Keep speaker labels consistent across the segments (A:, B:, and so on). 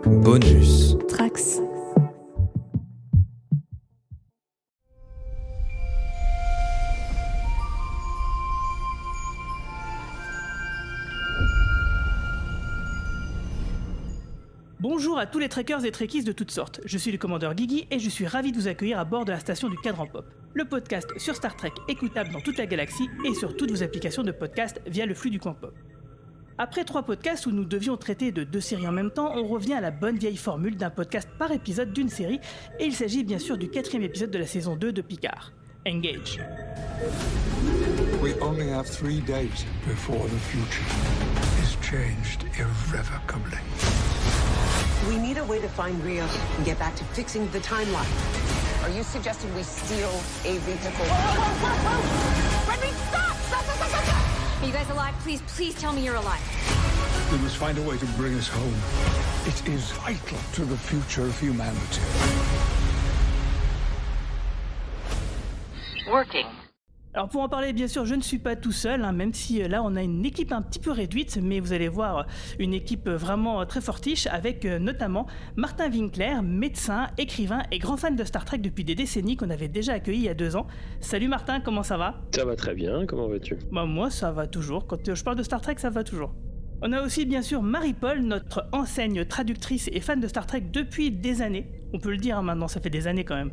A: Bonus.
B: Trax.
C: Bonjour à tous les trekkers et trekkies de toutes sortes, je suis le commandeur Guigui et je suis ravi de vous accueillir à bord de la station du Cadran Pop, le podcast sur Star Trek écoutable dans toute la galaxie et sur toutes vos applications de podcast via le flux du coin pop. Après 3 podcasts où nous devions traiter de 2 séries en même temps, on revient à la bonne vieille formule d'un podcast par épisode d'une série, et il s'agit bien sûr du 4e épisode de la saison 2 de Picard, Engage.
D: We only have 3 days before the future is changed irrevocably.
E: We need a way to find Rios and get back to fixing the timeline. Are you suggesting we steal a vehicle?
F: Whoa! Redwing, stop! Stop! Are you guys alive? Please tell me you're alive.
D: We must find a way to bring us home. It is vital to the future of humanity.
E: Working.
C: Alors pour en parler, bien sûr, je ne suis pas tout seul, même si là on a une équipe un petit peu réduite, mais vous allez voir une équipe vraiment très fortiche, avec notamment Martin Winkler, médecin, écrivain et grand fan de Star Trek depuis des décennies, qu'on avait déjà accueilli il y a 2 ans. Salut Martin, comment ça va ?
G: Ça va très bien, comment vas-tu ?
C: Moi ça va toujours, quand je parle de Star Trek ça va toujours. On a aussi bien sûr Marie-Paul, notre enseigne traductrice et fan de Star Trek depuis des années. On peut le dire maintenant, ça fait des années quand même.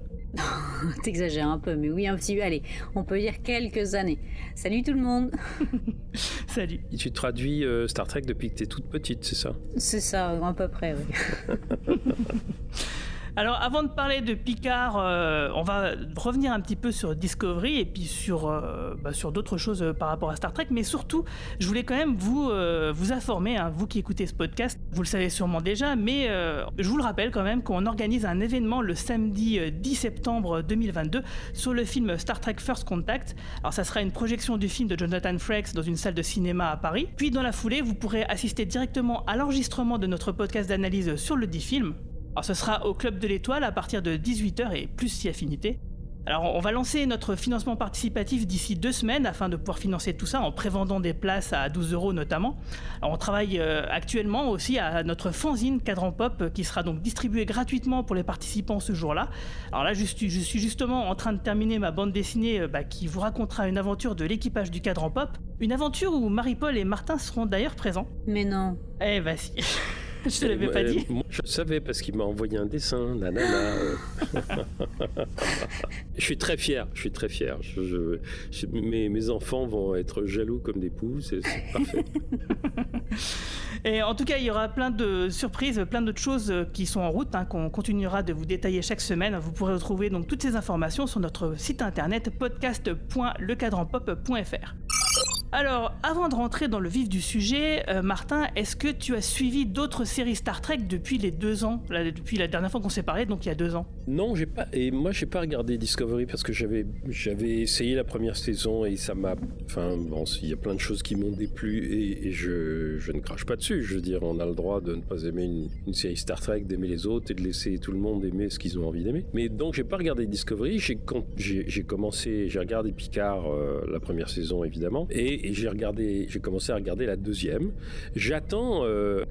B: T'exagères un peu, mais oui, un petit peu. Allez, on peut dire quelques années. Salut tout le monde.
C: Salut.
G: Et tu traduis Star Trek depuis que t'es toute petite, c'est ça ?
B: C'est ça, à peu près, oui.
C: Alors avant de parler de Picard, on va revenir un petit peu sur Discovery et puis sur d'autres choses par rapport à Star Trek, mais surtout je voulais quand même vous informer, vous qui écoutez ce podcast, vous le savez sûrement déjà, mais je vous le rappelle quand même qu'on organise un événement le samedi 10 septembre 2022 sur le film Star Trek First Contact. Alors ça sera une projection du film de Jonathan Frakes dans une salle de cinéma à Paris, puis dans la foulée vous pourrez assister directement à l'enregistrement de notre podcast d'analyse sur le dit film. Alors ce sera au Club de l'Étoile à partir de 18h et plus si affinité. Alors on va lancer notre financement participatif d'ici 2 semaines afin de pouvoir financer tout ça en prévendant des places à 12€ notamment. Alors on travaille actuellement aussi à notre fanzine Cadran Pop qui sera donc distribué gratuitement pour les participants ce jour-là. Alors là je suis justement en train de terminer ma bande dessinée qui vous racontera une aventure de l'équipage du Cadran Pop. Une aventure où Marie-Paul et Martin seront d'ailleurs présents.
B: Mais non.
C: Eh bah si. Je te l'avais pas dit.
G: Moi, je savais parce qu'il m'a envoyé un dessin, nanana. Je suis très fier. Mes enfants vont être jaloux comme des poux, c'est parfait.
C: Et en tout cas, il y aura plein de surprises, plein d'autres choses qui sont en route, qu'on continuera de vous détailler chaque semaine. Vous pourrez retrouver donc toutes ces informations sur notre site internet podcast.lecadranpop.fr. Alors, avant de rentrer dans le vif du sujet, Martin, est-ce que tu as suivi d'autres séries Star Trek depuis les 2 ans, depuis la dernière fois qu'on s'est parlé, donc il y a 2 ans ?
G: Non, j'ai pas. Et moi, j'ai pas regardé Discovery parce que j'avais essayé la première saison et ça m'a. Enfin, bon, il y a plein de choses qui m'ont déplu et je ne crache pas dessus. Je veux dire, on a le droit de ne pas aimer une série Star Trek, d'aimer les autres et de laisser tout le monde aimer ce qu'ils ont envie d'aimer. Mais donc, j'ai pas regardé Discovery. J'ai regardé Picard la première saison évidemment et j'ai commencé à regarder la 2e. J'attends,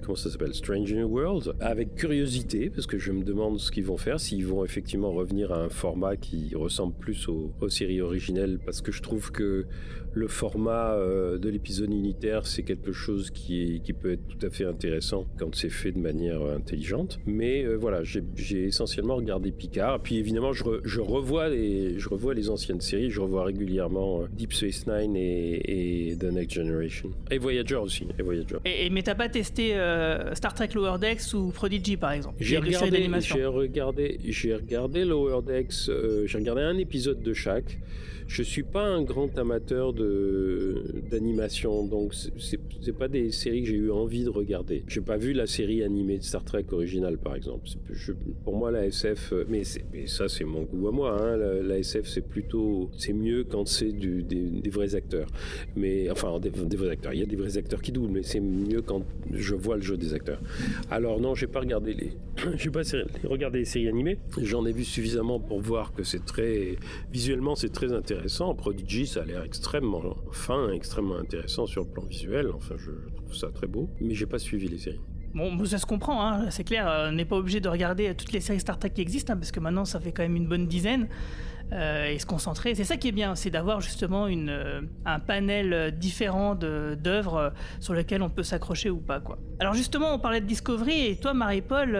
G: comment ça s'appelle, Strange New World, avec curiosité, parce que je me demande ce qu'ils vont faire, s'ils vont effectivement revenir à un format qui ressemble plus aux séries originelles, parce que je trouve que le format de l'épisode unitaire, c'est quelque chose qui peut être tout à fait intéressant quand c'est fait de manière intelligente. Mais voilà, j'ai essentiellement regardé Picard. Puis évidemment, je revois les anciennes séries. Je revois régulièrement Deep Space Nine et The Next Generation. Et Voyager aussi.
C: Mais t'as pas testé Star Trek Lower Decks ou Prodigy par exemple ?
G: J'ai regardé Lower Decks. J'ai regardé un épisode de chaque. Je suis pas un grand amateur d'animation, donc c'est pas des séries que j'ai eu envie de regarder. J'ai pas vu la série animée de Star Trek originale, par exemple. Pour moi, la SF, mais ça c'est mon goût à moi. La SF c'est mieux quand c'est des vrais acteurs. Mais enfin des vrais acteurs. Il y a des vrais acteurs qui doublent, mais c'est mieux quand je vois le jeu des acteurs. Alors non, j'ai pas regardé regardé les séries animées. J'en ai vu suffisamment pour voir que visuellement c'est très intéressant. Prodigy, ça a l'air extrêmement fin, extrêmement intéressant sur le plan visuel. Enfin, je trouve ça très beau. Mais j'ai pas suivi les séries.
C: Bon, ça se comprend, hein, c'est clair, on n'est pas obligé de regarder toutes les séries Star Trek qui existent, hein, parce que maintenant ça fait quand même une bonne dizaine, et se concentrer. C'est ça qui est bien, c'est d'avoir justement un panel différent d'œuvres sur lesquelles on peut s'accrocher ou pas, quoi. Alors justement, on parlait de Discovery, et toi Marie-Paul,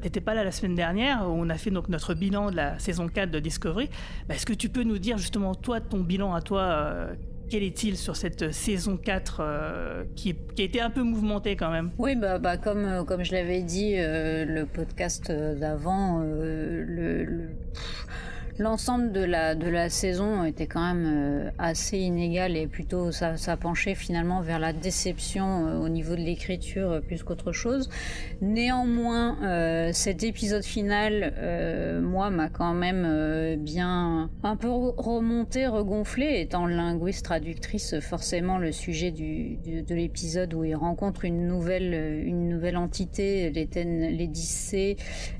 C: t'étais pas là la semaine dernière, où on a fait donc notre bilan de la saison 4 de Discovery. Est-ce que tu peux nous dire justement, toi, ton bilan à toi, quel est-il sur cette saison 4 qui a été un peu mouvementée quand même?
B: Oui, comme je l'avais dit le podcast d'avant, l'ensemble de la saison était quand même assez inégal et plutôt ça penchait finalement vers la déception au niveau de l'écriture plus qu'autre chose. Néanmoins, cet épisode final, moi, m'a quand même bien un peu regonflé. Étant linguiste traductrice, forcément le sujet de l'épisode où ils rencontrent une nouvelle entité, les 10C,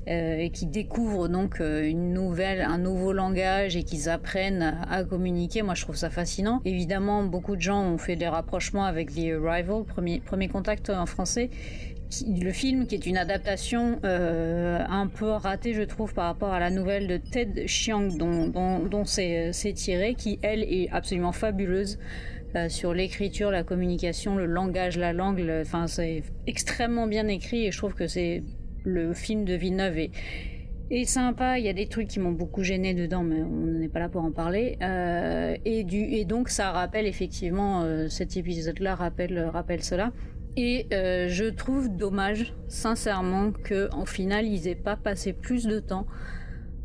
B: et qui découvrent donc un nouveau langage et qu'ils apprennent à communiquer. Moi, je trouve ça fascinant. Évidemment, beaucoup de gens ont fait des rapprochements avec The Arrival, premier contact en français, le film qui est une adaptation un peu ratée, je trouve, par rapport à la nouvelle de Ted Chiang dont c'est tiré, qui, elle, est absolument fabuleuse. Sur l'écriture, la communication, le langage, la langue, c'est extrêmement bien écrit et je trouve que le film de Villeneuve est sympa. Il y a des trucs qui m'ont beaucoup gêné dedans, mais on n'est pas là pour en parler. Et donc ça rappelle effectivement, cet épisode-là rappelle cela. Et je trouve dommage, sincèrement, qu'en final ils aient pas passé plus de temps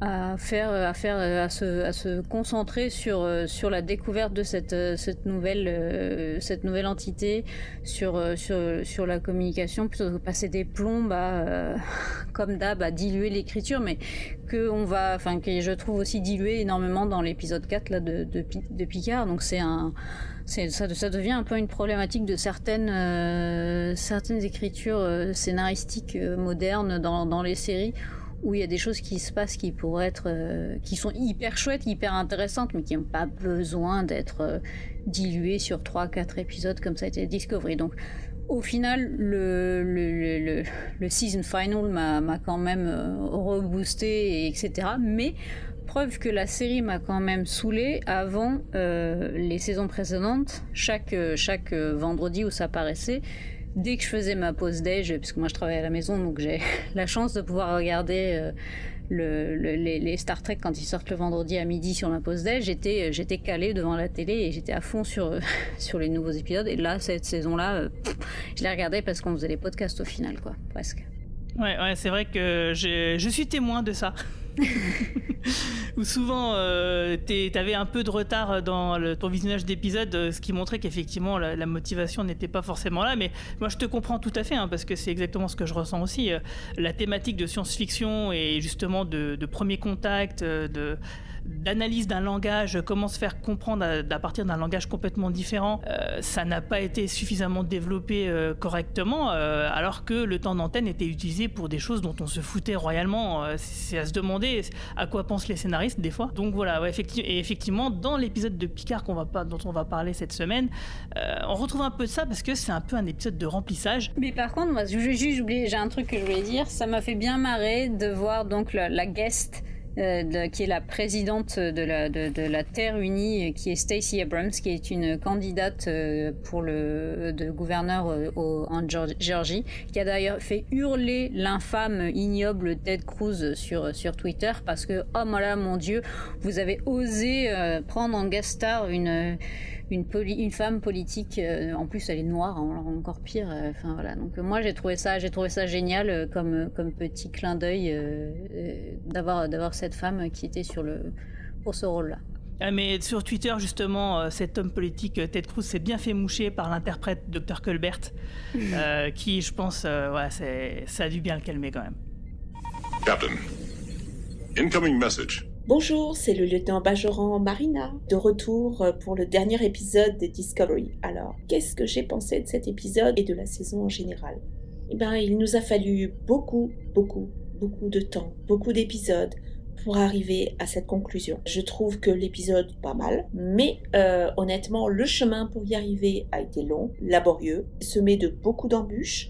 B: à se concentrer sur la découverte de cette nouvelle entité, sur la communication, plutôt que de passer des plombs comme d'hab, à diluer l'écriture, mais que je trouve aussi dilué énormément dans l'épisode 4 là, de Picard. Donc ça devient un peu une problématique de certaines écritures scénaristiques modernes dans les séries, où il y a des choses qui se passent qui pourraient être, qui sont hyper chouettes, hyper intéressantes, mais qui n'ont pas besoin d'être diluées sur 3-4 épisodes comme ça a été Discovery. Donc, au final, le season final m'a quand même reboosté, etc. Mais preuve que la série m'a quand même saoulée avant les saisons précédentes. Chaque vendredi où ça paraissait, dès que je faisais ma pause déj, puisque moi je travaille à la maison, donc j'ai la chance de pouvoir regarder les Star Trek quand ils sortent le vendredi à midi sur ma pause déj, j'étais calée devant la télé et j'étais à fond sur les nouveaux épisodes. Et là, cette saison-là, je l'ai regardée parce qu'on faisait les podcasts au final, quoi, presque.
C: Ouais, c'est vrai que je suis témoin de ça. Où souvent t'avais un peu de retard dans ton visionnage d'épisodes, ce qui montrait qu'effectivement la motivation n'était pas forcément là. Mais moi je te comprends tout à fait, hein, parce que c'est exactement ce que je ressens aussi. La thématique de science-fiction et justement de premier contact, d'analyse d'un langage, comment se faire comprendre à partir d'un langage complètement différent, ça n'a pas été suffisamment développé correctement, alors que le temps d'antenne était utilisé pour des choses dont on se foutait royalement. C'est à se demander à quoi pensent les scénaristes des fois. Donc voilà, effectivement, dans l'épisode de Picard dont on va parler cette semaine, on retrouve un peu de ça parce que c'est un peu un épisode de remplissage.
B: Mais par contre, moi, j'ai un truc que je voulais dire. Ça m'a fait bien marrer de voir donc la guest qui est la présidente de la Terre Unie, qui est Stacey Abrams, qui est une candidate pour de gouverneur en Géorgie, qui a d'ailleurs fait hurler l'infâme, ignoble Ted Cruz sur Twitter, parce que, oh là, mon Dieu, vous avez osé prendre en guest star une femme politique, en plus elle est noire, encore pire. Voilà. Donc moi j'ai trouvé ça génial comme petit clin d'œil d'avoir cette femme qui était pour ce rôle-là.
C: Mais sur Twitter, justement, cet homme politique, Ted Cruz, s'est bien fait moucher par l'interprète Dr. Culbert, qui, je pense, ça a dû bien le calmer quand même.
A: Captain, incoming message.
H: Bonjour, c'est le lieutenant Bajoran Marina, de retour pour le dernier épisode de Discovery. Alors, qu'est-ce que j'ai pensé de cet épisode et de la saison en général ? Il nous a fallu beaucoup de temps, beaucoup d'épisodes pour arriver à cette conclusion. Je trouve que l'épisode est pas mal, mais honnêtement, le chemin pour y arriver a été long, laborieux, semé de beaucoup d'embûches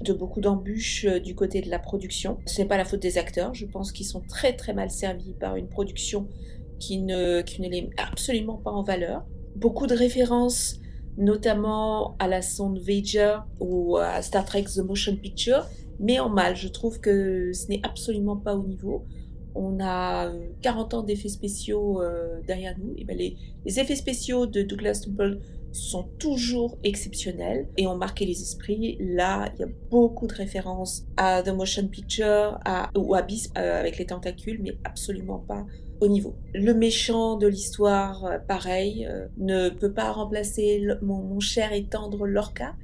H: du côté de la production. Ce n'est pas la faute des acteurs, je pense qu'ils sont très très mal servis par une production qui ne les met absolument pas en valeur. Beaucoup de références, notamment à la sonde Voyager ou à Star Trek The Motion Picture, mais en mal. Je trouve que ce n'est absolument pas au niveau. On a 40 ans d'effets spéciaux derrière nous. Et ben les effets spéciaux de Douglas Trumbull sont toujours exceptionnels et ont marqué les esprits. Là, il y a beaucoup de références à The Motion Picture ou à Beast avec les tentacules, mais absolument pas au niveau. Le méchant de l'histoire, pareil, ne peut pas remplacer mon cher et tendre Lorca,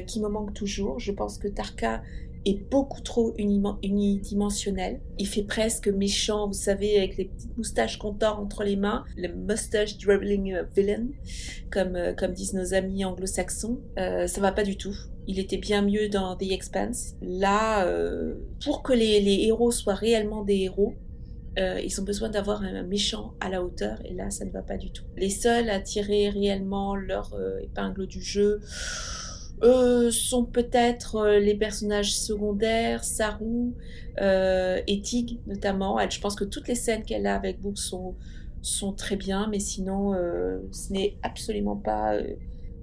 H: qui me manque toujours. Je pense que Tarka est beaucoup trop unidimensionnel. Il fait presque méchant, vous savez, avec les petites moustaches qu'on tord entre les mains, le mustache dribbling villain, comme disent nos amis anglo-saxons. Ça va pas du tout. Il était bien mieux dans The Expanse. Là, pour que les héros soient réellement des héros, ils ont besoin d'avoir un méchant à la hauteur, et là, ça ne va pas du tout. Les seuls à tirer réellement leur épingle du jeu sont peut-être les personnages secondaires, Saru et Tig notamment. Je pense que toutes les scènes qu'elle a avec Book sont très bien, mais sinon ce n'est absolument pas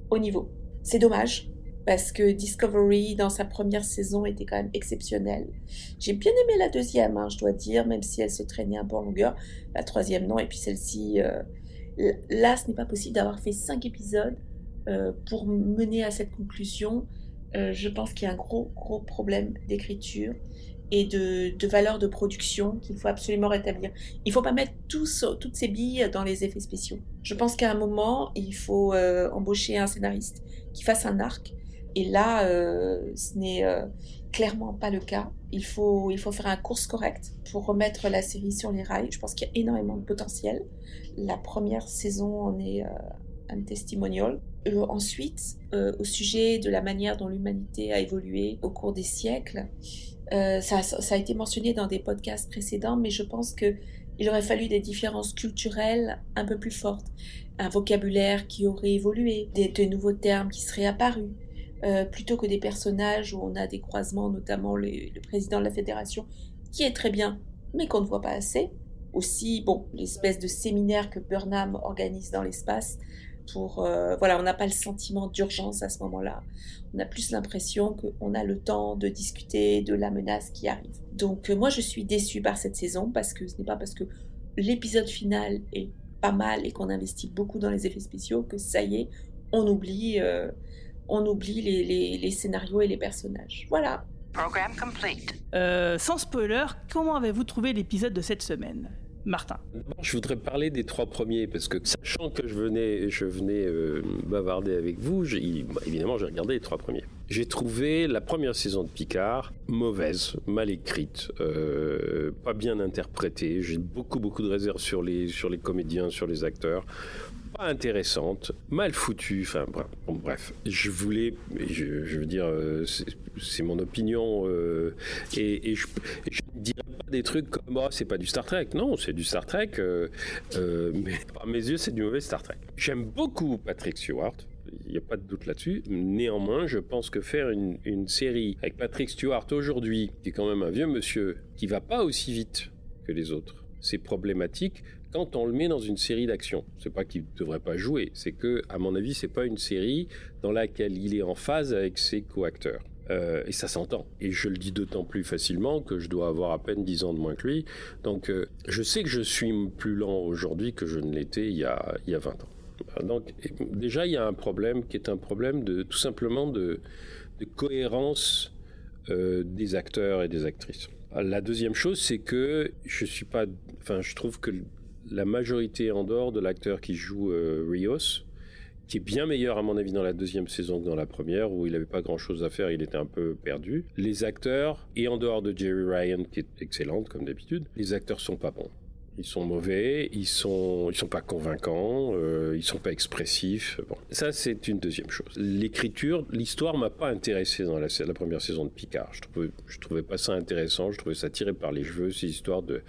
H: au niveau. C'est dommage, parce que Discovery dans sa première saison était quand même exceptionnelle. J'ai bien aimé la deuxième, je dois dire, même si elle se traînait un peu en longueur. La troisième non, et puis celle-ci, là ce n'est pas possible d'avoir fait 5 épisodes pour mener à cette conclusion. Je pense qu'il y a un gros problème d'écriture et de valeur de production qu'il faut absolument rétablir. Il ne faut pas mettre toutes ces billes dans les effets spéciaux. Je pense qu'à un moment, il faut embaucher un scénariste qui fasse un arc, et là, ce n'est clairement pas le cas. Il faut faire un course correct pour remettre la série sur les rails. Je pense qu'il y a énormément de potentiel. La première saison en est un testimonial. Ensuite, au sujet de la manière dont l'humanité a évolué au cours des siècles, ça a été mentionné dans des podcasts précédents, mais je pense qu'il aurait fallu des différences culturelles un peu plus fortes, un vocabulaire qui aurait évolué, de nouveaux termes qui seraient apparus, plutôt que des personnages où on a des croisements, notamment le président de la fédération, qui est très bien, mais qu'on ne voit pas assez. Aussi, l'espèce de séminaire que Burnham organise dans l'espace, on n'a pas le sentiment d'urgence à ce moment-là. On a plus l'impression qu'on a le temps de discuter de la menace qui arrive. Donc moi, je suis déçue par cette saison, parce que ce n'est pas parce que l'épisode final est pas mal et qu'on investit beaucoup dans les effets spéciaux que ça y est, on oublie les scénarios et les personnages. Voilà.
E: Program complete.
C: Sans spoiler, comment avez-vous trouvé l'épisode de cette semaine, Martin?
G: Je voudrais parler des 3 premiers, parce que sachant que je venais bavarder avec vous, évidemment j'ai regardé les 3 premiers. J'ai trouvé la première saison de Picard mauvaise, mal écrite, pas bien interprétée. J'ai beaucoup de réserves sur les comédiens, sur les acteurs. Pas intéressante, mal foutue, bref, je veux dire, c'est mon opinion, et je ne dirais pas des trucs comme c'est pas du Star Trek. Non, c'est du Star Trek, mais à mes yeux c'est du mauvais Star Trek. J'aime beaucoup Patrick Stewart, il n'y a pas de doute là-dessus. Néanmoins, je pense que faire une série avec Patrick Stewart aujourd'hui, qui est quand même un vieux monsieur, qui va pas aussi vite que les autres, c'est problématique quand on le met dans une série d'action. C'est pas qu'il ne devrait pas jouer, c'est que, à mon avis, c'est pas une série dans laquelle il est en phase avec ses co-acteurs. Et ça s'entend. Et je le dis d'autant plus facilement que je dois avoir à peine 10 ans de moins que lui. Donc, je sais que je suis plus lent aujourd'hui que je ne l'étais il y a 20 ans. Donc, déjà, il y a un problème qui est un problème tout simplement de cohérence des acteurs et des actrices. La deuxième chose, c'est que je trouve que la majorité en dehors de l'acteur qui joue Rios, qui est bien meilleur à mon avis dans la deuxième saison que dans la première, où il n'avait pas grand chose à faire, il était un peu perdu. Les acteurs, et en dehors de Jerry Ryan qui est excellente comme d'habitude, les acteurs sont pas bons. Ils sont mauvais, ils sont pas convaincants, ils sont pas expressifs. Bon, ça c'est une deuxième chose. L'écriture, l'histoire m'a pas intéressé dans la première saison de Picard. Je trouvais pas ça intéressant, je trouvais ça tiré par les cheveux, ces histoires de...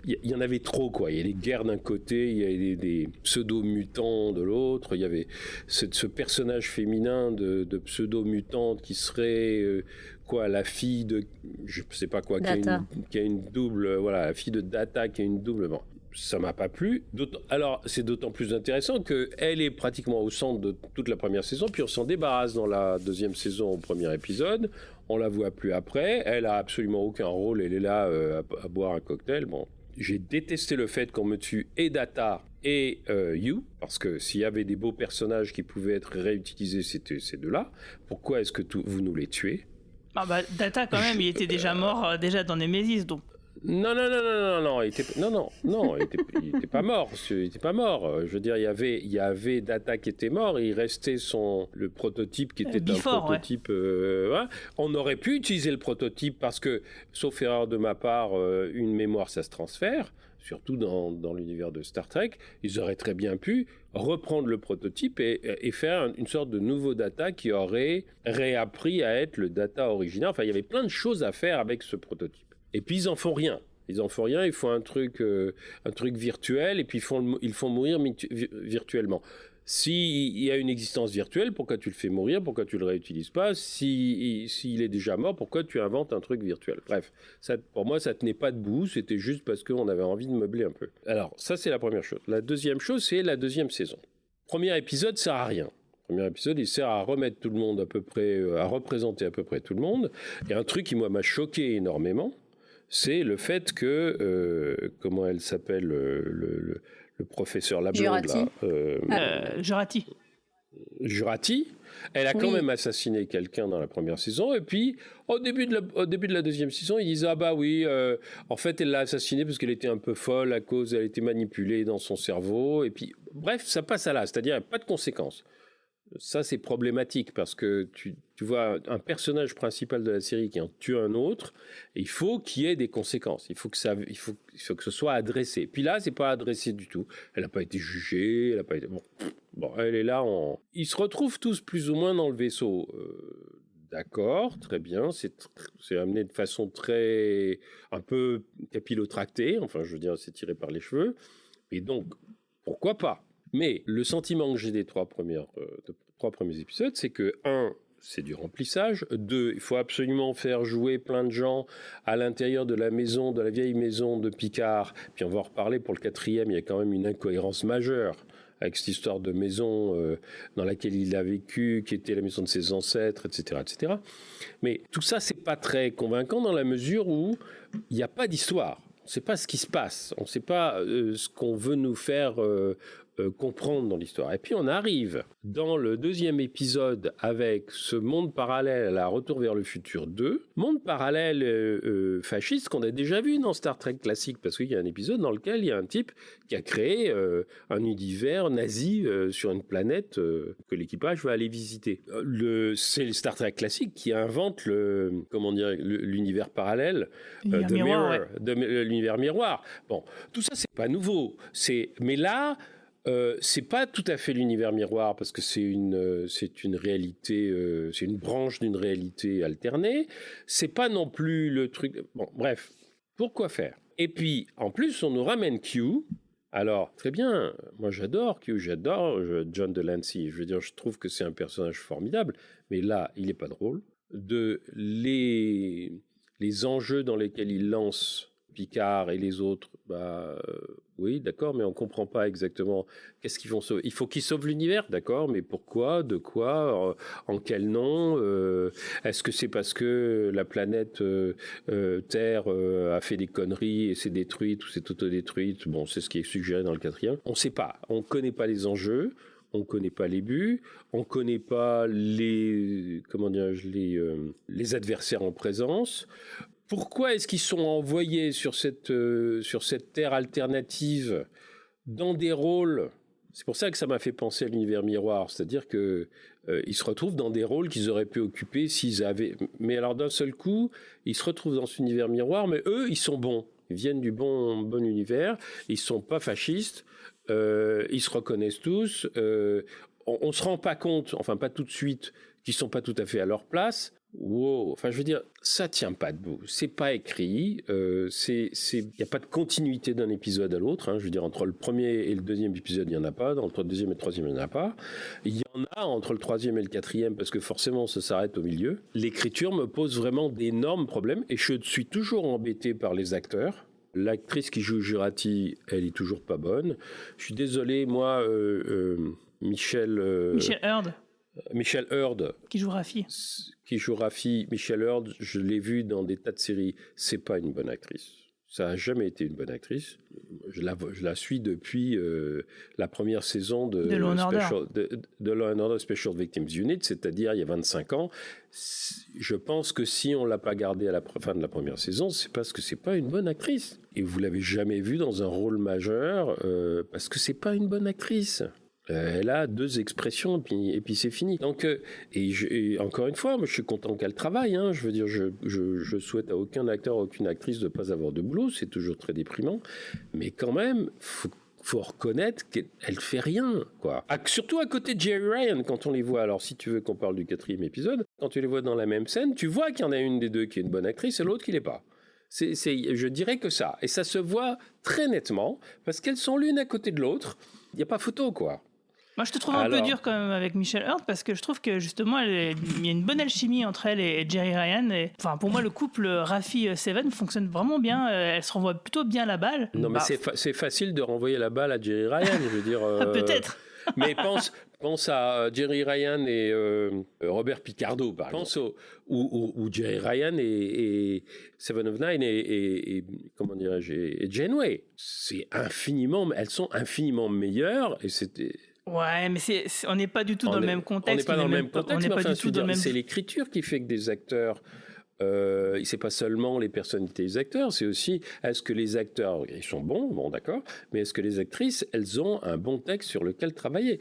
G: Il y en avait trop, quoi. Il y a des guerres d'un côté, il y a des pseudo-mutants de l'autre, il y avait ce personnage féminin de pseudo-mutante qui serait... la fille de, je sais pas quoi, qui a une double, la fille de Data qui a une double, bon, ça m'a pas plu. Alors, c'est d'autant plus intéressant qu'elle est pratiquement au centre de toute la première saison, puis on s'en débarrasse dans la deuxième saison au premier épisode, on la voit plus après, elle a absolument aucun rôle, elle est là à boire un cocktail, bon. J'ai détesté le fait qu'on me tue et Data et You, parce que s'il y avait des beaux personnages qui pouvaient être réutilisés, c'était ces deux-là. Pourquoi est-ce que vous nous les tuez ?
C: Data quand même, il était déjà mort déjà dans Nemesis, donc.
G: Non, il était pas mort. Il était pas mort. Je veux dire, il y avait Data qui était mort, et il restait le prototype qui était un prototype. On aurait pu utiliser le prototype parce que, sauf erreur de ma part, une mémoire ça se transfère. Surtout dans l'univers de Star Trek, ils auraient très bien pu reprendre le prototype et faire une sorte de nouveau Data qui aurait réappris à être le Data original. Enfin, il y avait plein de choses à faire avec ce prototype. Et puis, ils en font rien. Ils font un truc virtuel et puis ils font mourir virtuellement. S'il y a une existence virtuelle, pourquoi tu le fais mourir? Pourquoi tu le réutilises pas? S'il est déjà mort, pourquoi tu inventes un truc virtuel? Bref, pour moi, ça tenait pas debout. C'était juste parce qu'on avait envie de meubler un peu. Alors, ça, c'est la première chose. La deuxième chose, c'est la deuxième saison. Premier épisode sert à rien. Premier épisode, il sert à remettre tout le monde à peu près, à représenter à peu près tout le monde. Et un truc qui, moi, m'a choqué énormément, c'est le fait que, comment elle s'appelle, le professeur la blonde,
C: Jurati.
G: Jurati, elle a quand même assassiné quelqu'un dans la première saison, et puis au début de la deuxième saison, ils disent en fait elle l'a assassiné parce qu'elle était un peu folle elle a été manipulée dans son cerveau, et puis bref, ça passe à là, c'est-à-dire il n'y a pas de conséquences. Ça, c'est problématique parce que tu vois un personnage principal de la série qui en tue un autre, et il faut qu'il y ait des conséquences. Il faut que ce soit adressé. Puis là, c'est pas adressé du tout. Elle n'a pas été jugée. Elle a pas été bon. Elle est là. Ils se retrouvent tous plus ou moins dans le vaisseau. D'accord, très bien. C'est amené de façon très un peu capillotractée. Enfin, je veux dire, c'est tiré par les cheveux. Et donc, pourquoi pas? Mais le sentiment que j'ai des trois premiers épisodes, c'est que, 1, c'est du remplissage. 2, il faut absolument faire jouer plein de gens à l'intérieur de la maison, de la vieille maison de Picard. Puis on va en reparler pour le 4e, il y a quand même une incohérence majeure avec cette histoire de maison dans laquelle il a vécu, qui était la maison de ses ancêtres, etc., etc. Mais tout ça, c'est pas très convaincant dans la mesure où il n'y a pas d'histoire. On ne sait pas ce qui se passe. On ne sait pas ce qu'on veut nous faire comprendre dans l'histoire. Et puis on arrive dans le deuxième épisode avec ce monde parallèle à la Retour vers le futur 2, monde parallèle fasciste qu'on a déjà vu dans Star Trek classique, parce qu'il y a un épisode dans lequel il y a un type qui a créé un univers nazi sur une planète que l'équipage va aller visiter. C'est le Star Trek classique qui invente l'univers parallèle l'univers miroir. Bon, tout ça c'est pas nouveau. Mais là, c'est pas tout à fait l'univers miroir parce que c'est une réalité, c'est une branche d'une réalité alternée. C'est pas non plus le truc. Bon, bref, pourquoi faire? Et puis, en plus, on nous ramène Q. Alors, très bien, moi j'adore Q, j'adore John Delancey. Je veux dire, je trouve que c'est un personnage formidable, mais là, il est pas drôle. Les enjeux dans lesquels il lance Picard et les autres, oui, d'accord, mais on comprend pas exactement qu'est-ce qu'ils vont sauver. Il faut qu'ils sauvent l'univers, d'accord, mais pourquoi, de quoi, en quel nom? Est-ce que c'est parce que la planète Terre a fait des conneries et s'est détruite ou s'est autodétruite? Bon, c'est ce qui est suggéré dans le 4e. On sait pas, on connaît pas les enjeux. On ne connaît pas les buts, on ne connaît pas les adversaires en présence. Pourquoi est-ce qu'ils sont envoyés sur cette terre alternative dans des rôles? C'est pour ça que ça m'a fait penser à l'univers miroir, c'est-à-dire que ils se retrouvent dans des rôles qu'ils auraient pu occuper s'ils avaient. Mais alors d'un seul coup, ils se retrouvent dans cet univers miroir, mais eux, ils sont bons. Ils viennent du bon univers. Ils sont pas fascistes. Ils se reconnaissent tous. On se rend pas compte, enfin pas tout de suite, qu'ils sont pas tout à fait à leur place. Wow. Enfin, je veux dire, ça tient pas debout. C'est pas écrit. Il y a pas de continuité d'un épisode à l'autre. Hein. Je veux dire, entre le premier et le deuxième épisode, il y en a pas. Entre le deuxième et le troisième, il y en a pas. Il y en a entre le troisième et le quatrième parce que forcément, ça s'arrête au milieu. L'écriture me pose vraiment d'énormes problèmes et je suis toujours embêté par les acteurs. L'actrice qui joue Jurati, elle est toujours pas bonne. Je suis désolé, moi, Michel
C: Hurd.
G: Michel Hurd.
C: Qui joue Raffi.
G: Michel Hurd, je l'ai vu dans des tas de séries. C'est pas une bonne actrice. Ça n'a jamais été une bonne actrice. Je la suis depuis la première saison de Law & Order Special Victims Unit, c'est-à-dire il y a 25 ans. Je pense que si on ne l'a pas gardée à la fin de la première saison, c'est parce que ce n'est pas une bonne actrice. Et vous ne l'avez jamais vue dans un rôle majeur parce que ce n'est pas une bonne actrice. Elle a 2 expressions et puis c'est fini. Donc, et encore une fois, moi, je suis content qu'elle travaille. Hein. Je veux dire, je souhaite à aucun acteur, aucune actrice de ne pas avoir de boulot. C'est toujours très déprimant. Mais quand même, faut reconnaître qu'elle fait rien, quoi. Surtout à côté de Jeri Ryan, quand on les voit. Alors, si tu veux qu'on parle du 4e épisode, quand tu les vois dans la même scène, tu vois qu'il y en a une des deux qui est une bonne actrice et l'autre qui l'est pas. Je dirais que ça. Et ça se voit très nettement parce qu'elles sont l'une à côté de l'autre. Il n'y a pas photo, quoi.
C: Moi, je te trouve un peu dur quand même avec Michel Hurd parce que je trouve que justement, il y a une bonne alchimie entre elle et Jeri Ryan. Enfin, pour moi, le couple Raffi-Seven fonctionne vraiment bien. Elle se renvoie plutôt bien la balle.
G: Non, mais c'est facile de renvoyer la balle à Jeri Ryan, je veux dire.
C: Peut-être.
G: Mais pense à Jeri Ryan et Robert Picardo, par exemple. Ou Jeri Ryan et Seven of Nine et comment dirais-je, et Janeway. Elles sont infiniment meilleures et c'était.
C: Ouais, mais on n'est pas du tout dans le même contexte.
G: On n'est pas dans le même contexte, mais enfin, c'est
C: même...
G: l'écriture qui fait que des acteurs... c'est pas seulement les personnalités des acteurs, c'est aussi est-ce que les acteurs, ils sont bon d'accord, mais est-ce que les actrices, elles ont un bon texte sur lequel travailler?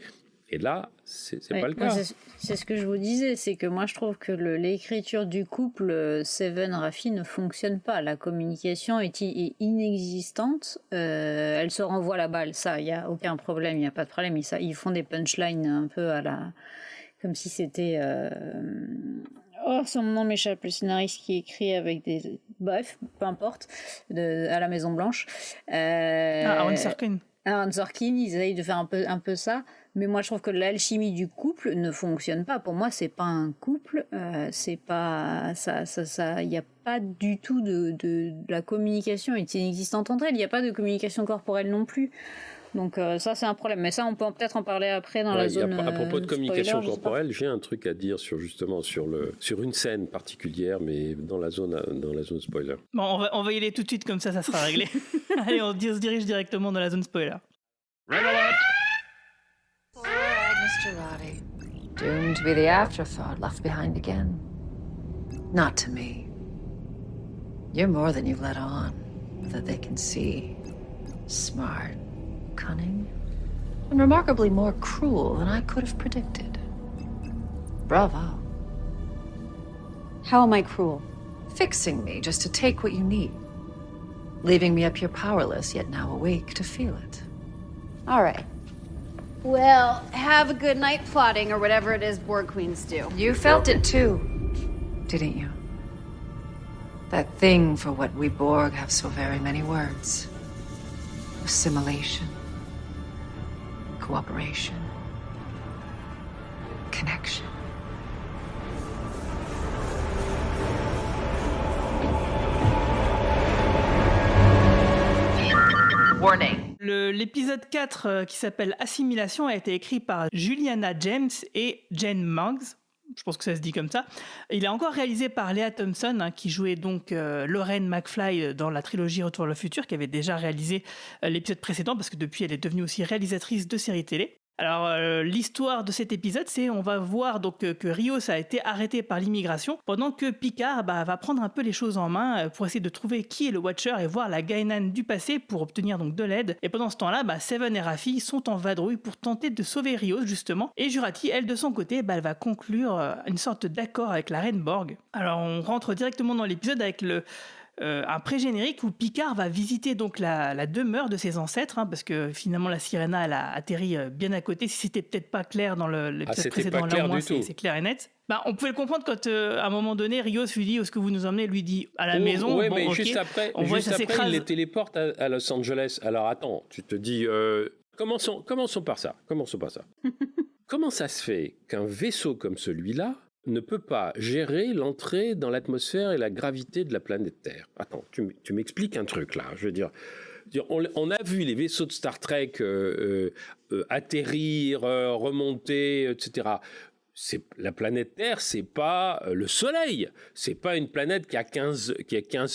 G: Et là, c'est pas le cas.
B: C'est ce que je vous disais, c'est que moi je trouve que l'écriture du couple Seven-Raffi ne fonctionne pas. La communication est inexistante. Elle se renvoie la balle, ça, il n'y a aucun problème, il n'y a pas de problème. Ils font des punchlines un peu comme si c'était... son nom m'échappe, le scénariste qui écrit avec des... Bref, peu importe, à la Maison Blanche.
C: Aaron Sorkin.
B: Aaron Sorkin, ils essayent de faire un peu ça. Mais moi, je trouve que l'alchimie du couple ne fonctionne pas. Pour moi, c'est pas un couple. C'est pas ça. Il n'y a pas du tout de la communication est inexistante entre elles. Il n'y a pas de communication corporelle non plus. Donc ça, c'est un problème. Mais ça, on peut peut-être en parler après dans la zone.
G: À propos de communication corporelle, j'ai un truc à dire sur une scène particulière, mais dans la zone spoiler.
C: Bon, on va y aller tout de suite, comme ça sera réglé. Allez, on se dirige directement dans la zone spoiler.
I: Mr. Roddy, doomed to be the afterthought left behind again. Not to me. You're more than you've let on, that they can see. Smart, cunning, and remarkably more cruel than I could have predicted. Bravo.
F: How am I cruel?
I: Fixing me just to take what you need. Leaving me up here powerless, yet now awake to feel it.
F: All right. Well, have a good night plotting or whatever it is Borg Queens do.
I: You felt it too, didn't you? That thing for what we Borg have so very many words. Assimilation. Cooperation. Connection. Warning.
C: L'épisode 4 qui s'appelle Assimilation a été écrit par Juliana James et Jane Muggs. Je pense que ça se dit comme ça. Il est encore réalisé par Lea Thompson, qui jouait donc Lorraine McFly dans la trilogie Retour vers le futur, qui avait déjà réalisé l'épisode précédent, parce que depuis elle est devenue aussi réalisatrice de séries télé. Alors l'histoire de cet épisode, c'est on va voir donc que Rios a été arrêté par l'immigration pendant que Picard va prendre un peu les choses en main pour essayer de trouver qui est le Watcher et voir la Guinan du passé pour obtenir donc de l'aide. Et pendant ce temps-là, Seven et Raffi sont en vadrouille pour tenter de sauver Rios justement. Et Jurati, elle de son côté, elle va conclure une sorte d'accord avec la reine Borg. Alors on rentre directement dans l'épisode avec un pré-générique où Picard va visiter donc la demeure de ses ancêtres, parce que finalement la Sirena elle a atterri bien à côté. Si c'était peut-être pas clair dans l'épisode précédent, là au moins c'est clair et net. On pouvait le comprendre quand à un moment donné Rios lui dit où est-ce que vous nous emmenez, lui dit à la maison.
G: Oui, mais juste après, il les téléporte à Los Angeles. Alors attends, tu te dis commençons par ça. Comment ça se fait qu'un vaisseau comme celui-là ne peut pas gérer l'entrée dans l'atmosphère et la gravité de la planète Terre? Attends, tu m'expliques un truc là. Je veux dire, on a vu les vaisseaux de Star Trek atterrir, remonter, etc. La planète Terre, c'est pas le Soleil. C'est pas une planète qui a 15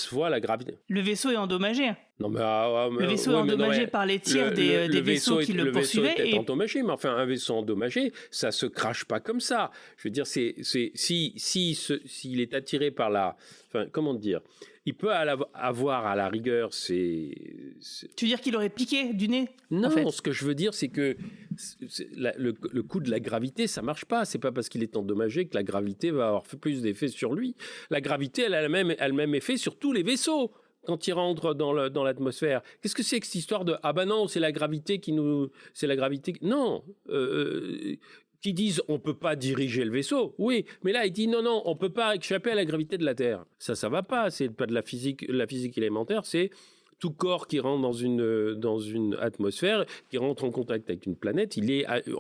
G: fois la gravité.
C: Le vaisseau est endommagé.
G: Non, mais,
C: le vaisseau est endommagé par les tirs des vaisseaux qui le poursuivaient.
G: Le vaisseau est endommagé, mais enfin, un vaisseau endommagé, ça se crache pas comme ça. Je veux dire, s'il est attiré par la... Enfin, comment dire ? Il peut avoir à la rigueur Tu
C: veux dire qu'il aurait piqué du nez?
G: Non,
C: en fait.
G: Ce que je veux dire, c'est que le coup de la gravité, ça marche pas. C'est pas parce qu'il est endommagé que la gravité va avoir fait plus d'effet sur lui. La gravité, elle a le même effet sur tous les vaisseaux quand ils rentrent dans l'atmosphère. Qu'est-ce que c'est que cette histoire de ah ben non, c'est la gravité qui nous, c'est la gravité. Non. Qui disent on peut pas diriger le vaisseau. Oui, mais là il dit non, on peut pas échapper à la gravité de la Terre. Ça va pas, c'est pas de la physique élémentaire, c'est tout corps qui rentre dans une atmosphère, qui rentre en contact avec une planète,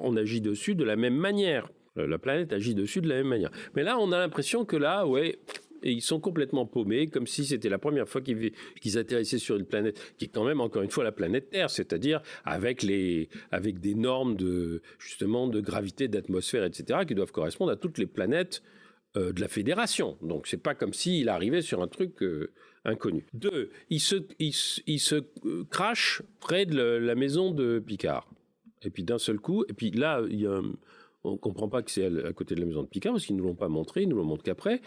G: on agit dessus de la même manière. La planète agit dessus de la même manière. Mais là, on a l'impression que là, et ils sont complètement paumés, comme si c'était la première fois qu'ils atterrissaient sur une planète qui est quand même, encore une fois, la planète Terre, c'est-à-dire avec des normes de gravité, d'atmosphère, etc., qui doivent correspondre à toutes les planètes de la Fédération. Donc, c'est pas comme s'il arrivait sur un truc inconnu. 2, il se crache près de la maison de Picard. Et puis, d'un seul coup, et puis là, on comprend pas que c'est à côté de la maison de Picard, parce qu'ils nous l'ont pas montré, ils nous le montrent qu'après.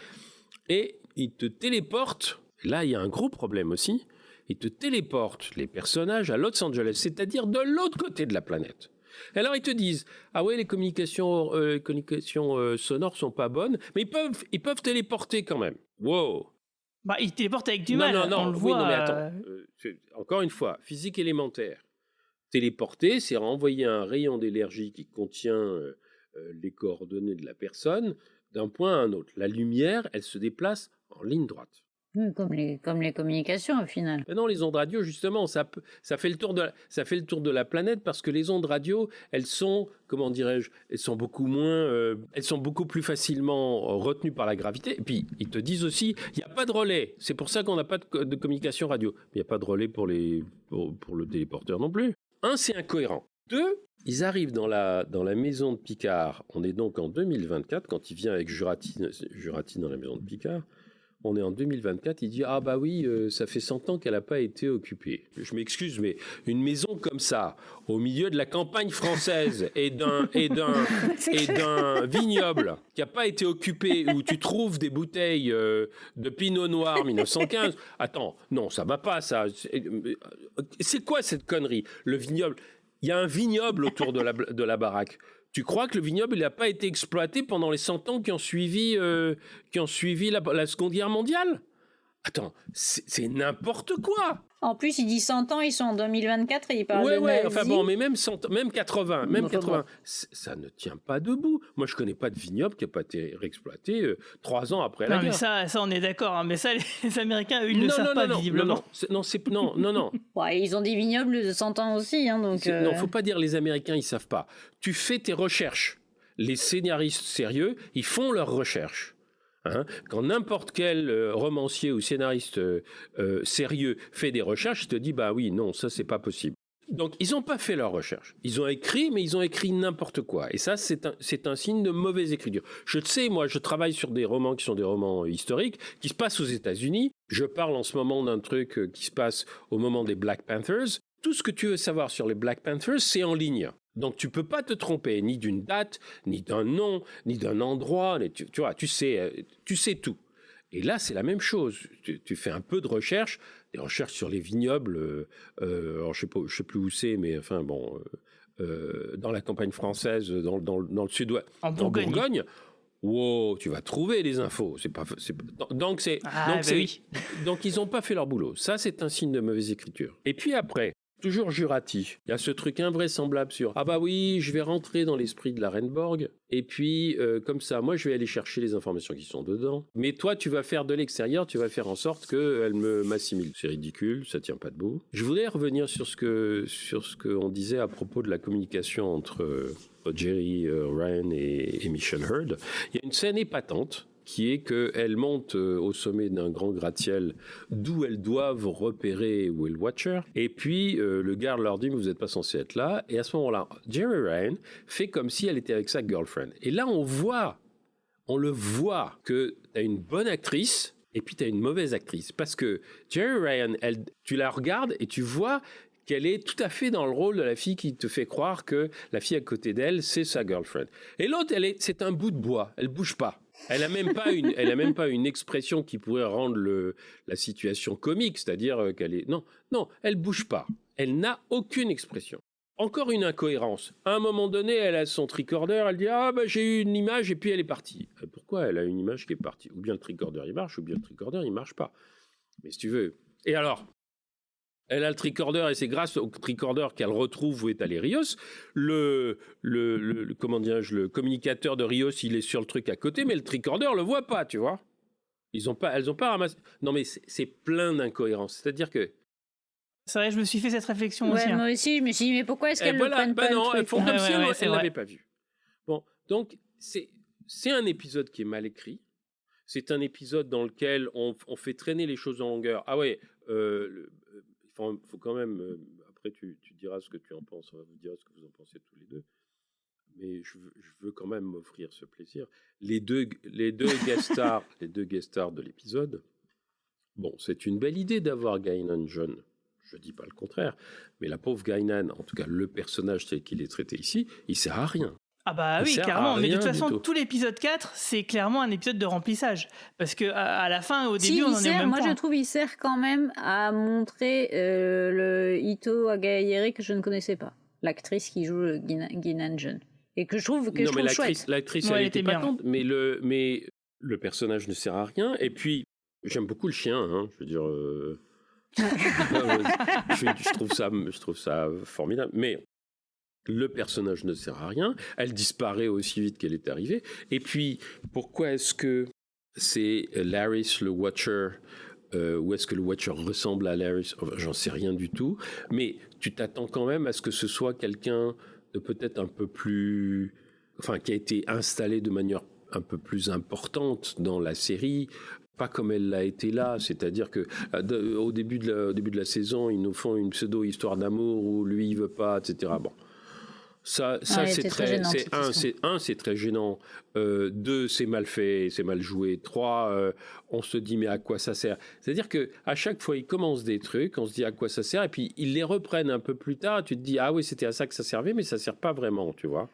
G: Et il te téléporte, là il y a un gros problème aussi, il te téléporte les personnages à Los Angeles, c'est-à-dire de l'autre côté de la planète. Et alors ils te disent, ah ouais, les communications sonores sont pas bonnes, mais ils peuvent téléporter quand même. Wow.
C: Ils téléportent avec du mal, on le voit.
G: Non, mais attends, encore une fois, physique élémentaire. Téléporter, c'est renvoyer un rayon d'énergie qui contient les coordonnées de la personne d'un point à un autre. La lumière, elle se déplace en ligne droite.
B: Comme les communications au final.
G: Mais non, les ondes radio, justement, ça fait le tour de la planète parce que les ondes radio, elles sont, comment dirais-je, elles sont beaucoup plus facilement retenues par la gravité. Et puis, ils te disent aussi, il n'y a pas de relais. C'est pour ça qu'on n'a pas de communication radio. Il n'y a pas de relais pour le téléporteur non plus. 1, c'est incohérent. 2, ils arrivent dans la maison de Picard. On est donc en 2024, quand il vient avec Jurati dans la maison de Picard. On est en 2024, il dit « Ah bah oui, ça fait 100 ans qu'elle n'a pas été occupée. » Je m'excuse, mais une maison comme ça, au milieu de la campagne française et d'un vignoble qui n'a pas été occupé, où tu trouves des bouteilles de Pinot Noir 1915, attends, non, ça va pas, ça. C'est quoi cette connerie? Le vignoble, il y a un vignoble autour de la baraque. Tu crois que le vignoble n'a pas été exploité pendant les 100 ans qui ont suivi la Seconde Guerre mondiale? Attends, c'est n'importe quoi.
B: En plus, il dit 100 ans, ils sont en 2024 et il parle de nazis.
G: Enfin bon, mais même 80, ça ne tient pas debout. Moi, je connais pas de vignoble qui n'a pas été réexploité 3 ans après la guerre.
C: Mais ça, on est d'accord. Hein, mais ça, les Américains, eux, ils ne le savent pas, visiblement.
G: Non.
B: Ouais, ils ont des vignobles de 100 ans aussi. Hein, donc,
G: Non, faut pas dire les Américains, ils savent pas. Tu fais tes recherches. Les scénaristes sérieux, ils font leurs recherches. Quand n'importe quel romancier ou scénariste sérieux fait des recherches, il te dit bah oui, non, ça c'est pas possible. Donc ils n'ont pas fait leurs recherches. Ils ont écrit, mais ils ont écrit n'importe quoi. Et ça, c'est un signe de mauvaise écriture. Je sais, moi, je travaille sur des romans qui sont des romans historiques, qui se passent aux États-Unis. Je parle en ce moment d'un truc qui se passe au moment des Black Panthers. Tout ce que tu veux savoir sur les Black Panthers, c'est en ligne. Donc tu peux pas te tromper ni d'une date, ni d'un nom, ni d'un endroit. Tu vois, tu sais tout. Et là, c'est la même chose. Tu fais un peu de recherche, des recherches sur les vignobles. Alors je sais plus où c'est, mais enfin bon, dans la campagne française, dans le sud-ouest, en Bourgogne. Wow, tu vas trouver les infos. Donc ils n'ont pas fait leur boulot. Ça, c'est un signe de mauvaise écriture. Et puis après, toujours Jurati, il y a ce truc invraisemblable sur « Ah bah oui, je vais rentrer dans l'esprit de la Renborg, et puis comme ça, moi je vais aller chercher les informations qui sont dedans. Mais toi, tu vas faire de l'extérieur, tu vas faire en sorte qu'elle m'assimile. » C'est ridicule, ça tient pas debout. Je voudrais revenir sur ce qu'on disait à propos de la communication entre Jerry Ryan et Mission Heard. Il y a une scène épatante qui est qu'elles montent au sommet d'un grand gratte-ciel d'où elles doivent repérer Will Watcher. Et puis, le garde leur dit « Vous n'êtes pas censé être là ». Et à ce moment-là, Jerry Ryan fait comme si elle était avec sa girlfriend. Et là, on le voit que tu as une bonne actrice et puis tu as une mauvaise actrice. Parce que Jerry Ryan, tu la regardes et tu vois qu'elle est tout à fait dans le rôle de la fille qui te fait croire que la fille à côté d'elle, c'est sa girlfriend. Et l'autre, c'est un bout de bois, elle bouge pas. Elle a même pas une expression qui pourrait rendre la situation comique, c'est-à-dire qu'elle est... Non, elle bouge pas. Elle n'a aucune expression. Encore une incohérence. À un moment donné, elle a son tricorder, elle dit « Ah, bah, j'ai eu une image » et puis elle est partie. Pourquoi elle a une image qui est partie ? Ou bien le tricorder, il marche, ou bien le tricorder, il marche pas. Mais si tu veux... Et alors ? Elle a le tricorder et c'est grâce au tricorder qu'elle retrouve où est allé Rios. Le communicateur de Rios, il est sur le truc à côté, mais le tricorder le voit pas, tu vois. Elles ont pas ramassé. Non, mais c'est plein d'incohérences. C'est-à-dire que...
C: C'est vrai, je me suis fait cette réflexion aussi.
B: Moi aussi, je me suis dit, mais pourquoi est-ce qu'elles ne prennent pas le truc ?
G: Elles font comme si elles ne l'avaient pas vu. Bon, donc, c'est un épisode qui est mal écrit. C'est un épisode dans lequel on fait traîner les choses en longueur. Ah ouais, faut quand même, après tu diras ce que tu en penses, on va vous dire ce que vous en pensez tous les deux, mais je veux quand même m'offrir ce plaisir. Les deux guest stars, de l'épisode, bon, c'est une belle idée d'avoir Guinan jeune, je dis pas le contraire, mais la pauvre Guinan, en tout cas le personnage tel qu'il est traité ici, il sert à rien.
C: Ah bah oui, carrément, mais de toute façon, tout l'épisode 4, c'est clairement un épisode de remplissage. Parce qu'à la fin, au début, on en est au même point.
B: Moi, je trouve qu'il sert quand même à montrer le Ito Agayere que je ne connaissais pas. L'actrice qui joue Guinan Jeune. Et que je trouve chouette.
G: L'actrice, elle était patente, mais le personnage ne sert à rien. Et puis, j'aime beaucoup le chien, hein, je veux dire... je trouve ça formidable. Mais... le personnage ne sert à rien, elle disparaît aussi vite qu'elle est arrivée. Et puis, pourquoi est-ce que c'est Laris le Watcher ou est-ce que le Watcher ressemble à Laris ? J'en sais rien du tout. Mais tu t'attends quand même à ce que ce soit quelqu'un de peut-être un peu plus... Enfin, qui a été installé de manière un peu plus importante dans la série, pas comme elle l'a été là, c'est-à-dire que au début de la saison, ils nous font une pseudo-histoire d'amour où lui, il veut pas, etc. Bon. Ça c'est très gênant. C'est très gênant. 2, c'est mal fait, c'est mal joué. 3, on se dit mais à quoi ça sert ? C'est-à-dire que à chaque fois ils commencent des trucs, on se dit à quoi ça sert, et puis ils les reprennent un peu plus tard. Tu te dis ah oui, c'était à ça que ça servait, mais ça sert pas vraiment, tu vois.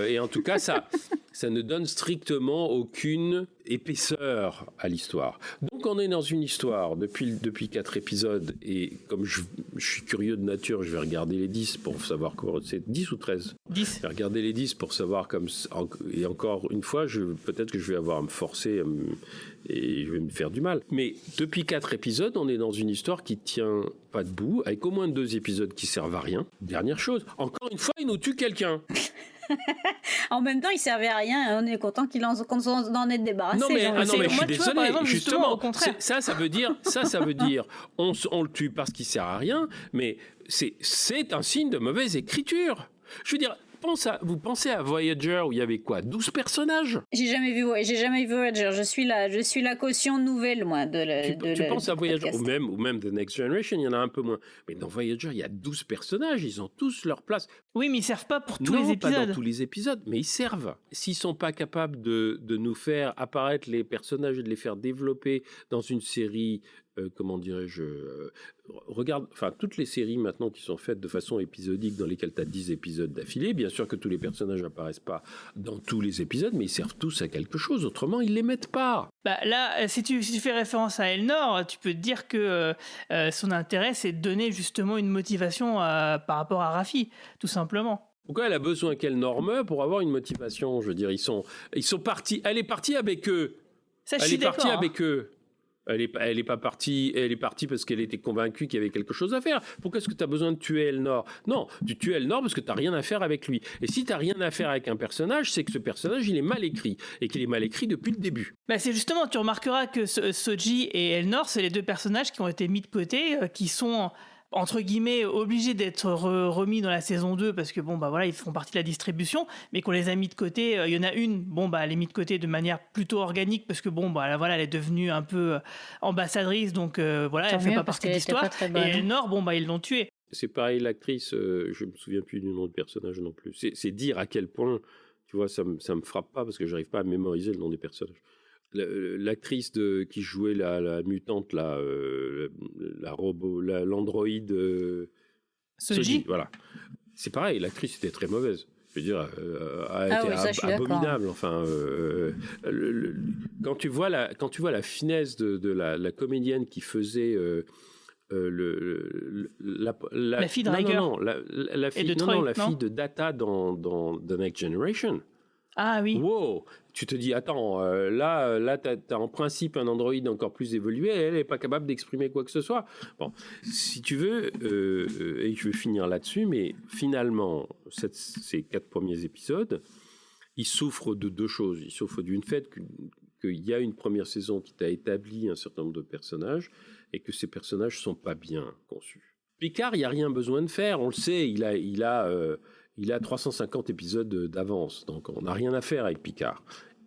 G: Et en tout cas ça ne donne strictement aucune épaisseur à l'histoire. Donc on est dans une histoire depuis 4 épisodes, et comme je suis curieux de nature, je vais regarder les 10 pour savoir comment c'est 10 ou 13. 10. Je vais regarder les 10 pour savoir et encore une fois, peut-être que je vais avoir à me forcer et je vais me faire du mal. Mais depuis 4 épisodes, on est dans une histoire qui tient pas debout, avec au moins 2 épisodes qui servent à rien. Dernière chose, encore une fois, il nous tue quelqu'un.
B: En même temps, il servait à rien. On est content qu'on en ait débarrassé.
G: Non mais je suis désolé.
C: Par exemple,
G: justement,
C: au contraire.
G: Ça veut dire, on le tue parce qu'il sert à rien. Mais c'est un signe de mauvaise écriture. Je veux dire. Vous pensez à Voyager où il y avait quoi, 12 personnages ?
B: J'ai jamais vu Voyager. Je suis la caution nouvelle, moi,
G: tu penses à Voyager ou même The Next Generation, il y en a un peu moins. Mais dans Voyager, il y a 12 personnages, ils ont tous leur place.
C: Oui, mais ils servent pas pour tous les épisodes.
G: Pas dans tous les épisodes, mais ils servent. S'ils sont pas capables de nous faire apparaître les personnages et de les faire développer dans une série, comment dirais-je, regarde, enfin toutes les séries maintenant qui sont faites de façon épisodique dans lesquelles tu as 10 épisodes d'affilée, bien sûr que tous les personnages n'apparaissent pas dans tous les épisodes, mais ils servent tous à quelque chose, autrement ils les mettent pas.
C: Bah là, si tu fais référence à Elnor, tu peux te dire que son intérêt c'est de donner justement une motivation par rapport à Raffi, tout simplement.
G: Pourquoi elle a besoin qu'Elnor meure pour avoir une motivation? Je veux dire, ils sont partis. Elle est partie avec eux.
C: Ça, je suis d'accord.
G: Avec eux. Elle est pas partie. Elle est partie parce qu'elle était convaincue qu'il y avait quelque chose à faire. Pourquoi est-ce que tu as besoin de tuer Elnor? Non, tu tues Elnor parce que tu n'as rien à faire avec lui. Et si tu n'as rien à faire avec un personnage, c'est que ce personnage, il est mal écrit. Et qu'il est mal écrit depuis le début.
C: Bah c'est justement, tu remarqueras que Soji et Elnor, c'est les deux personnages qui ont été mis de côté, qui sont entre guillemets obligés d'être remis dans la saison 2 parce que bon bah voilà, ils font partie de la distribution, mais qu'on les a mis de côté. Il y en a une, bon bah elle est mise de côté de manière plutôt organique parce que bon bah voilà, elle est devenue un peu ambassadrice, donc voilà, elle fait pas partie de l'histoire. Et Elnor, bon bah ils l'ont tuée.
G: C'est pareil, l'actrice, je me souviens plus du nom du personnage non plus. C'est dire à quel point, tu vois, ça me frappe pas parce que j'arrive pas à mémoriser le nom des personnages. L'actrice qui jouait la mutante, l'androïde
C: Soji,
G: voilà. C'est pareil, l'actrice était très mauvaise. Je veux dire, a été abominable. Enfin, quand tu vois la finesse de la comédienne qui faisait
C: la fille de Riker
G: la fille de Data dans The Next Generation.
C: Ah oui.
G: Wow, tu te dis, attends, là t'as en principe un androïde encore plus évolué, elle n'est pas capable d'exprimer quoi que ce soit. Bon, si tu veux, et je vais finir là-dessus, mais finalement, ces 4 premiers épisodes, ils souffrent de 2 choses. Ils souffrent d'une fait qu'il y a une première saison qui t'a établi un certain nombre de personnages, et que ces personnages sont pas bien conçus. Picard, il n'y a rien besoin de faire, on le sait, il a 350 épisodes d'avance, donc on n'a rien à faire avec Picard.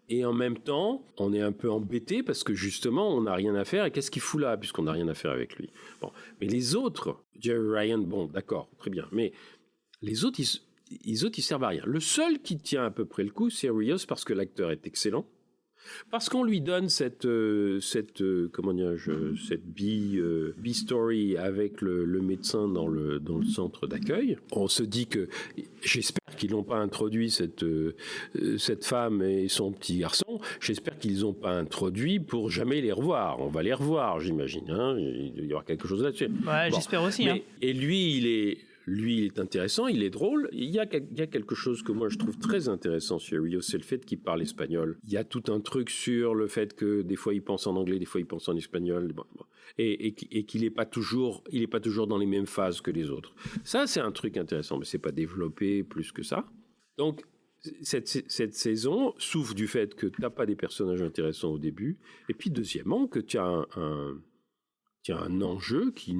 G: Et en même temps, on est un peu embêté parce que justement, on n'a rien à faire. Et qu'est-ce qu'il fout là, puisqu'on n'a rien à faire avec lui? Bon, mais les autres, Jerry Ryan, bon, d'accord, très bien. Mais les autres, ils servent à rien. Le seul qui tient à peu près le coup, c'est Rios, parce que l'acteur est excellent. Parce qu'on lui donne cette B-story avec le médecin dans le centre d'accueil. On se dit que, j'espère qu'ils n'ont pas introduit cette femme et son petit garçon, j'espère qu'ils n'ont pas introduit pour jamais les revoir. On va les revoir, j'imagine. Hein, il doit y avoir quelque chose là-dessus.
C: Ouais, bon, j'espère aussi. Hein.
G: Et lui, il est intéressant, il est drôle. Il y a quelque chose que moi je trouve très intéressant sur Rios, c'est le fait qu'il parle espagnol. Il y a tout un truc sur le fait que des fois il pense en anglais, des fois il pense en espagnol, et qu'il n'est pas toujours dans les mêmes phases que les autres. Ça, c'est un truc intéressant, mais c'est pas développé plus que ça. Donc cette saison souffre du fait que tu n'as pas des personnages intéressants au début, et puis deuxièmement que tu as un enjeu qui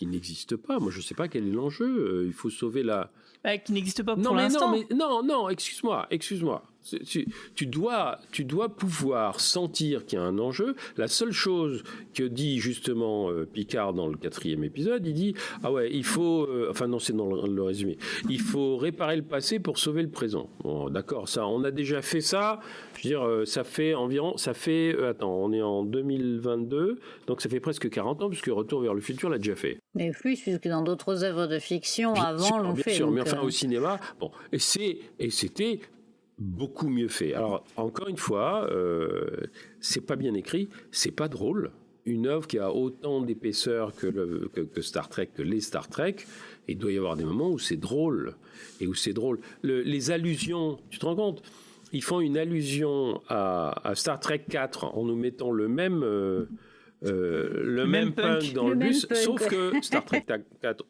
G: n'existe pas. Moi, je ne sais pas quel est l'enjeu. Il faut sauver
C: qui n'existe pas pour l'instant.
G: Non, excuse-moi. Tu dois pouvoir sentir qu'il y a un enjeu. La seule chose que dit justement Picard dans le 4e épisode, il dit « Ah ouais, il faut... enfin non, c'est dans le résumé. Il faut réparer le passé pour sauver le présent. » Bon, d'accord, ça, on a déjà fait ça. Je veux dire, ça fait environ... on est en 2022, donc ça fait presque 40 ans, puisque Retour vers le futur l'a déjà fait.
B: Mais plus, puisque dans d'autres œuvres de fiction, avant, l'ont fait.
G: Bien sûr, mais enfin, au cinéma, bon, et c'était beaucoup mieux fait. Alors, encore une fois, c'est pas bien écrit, c'est pas drôle. Une œuvre qui a autant d'épaisseur que Star Trek, que les Star Trek, il doit y avoir des moments où c'est drôle. Et où c'est drôle. Les allusions, tu te rends compte? Ils font une allusion à Star Trek 4 en nous mettant le même punk dans le bus, sauf que Star Trek 4,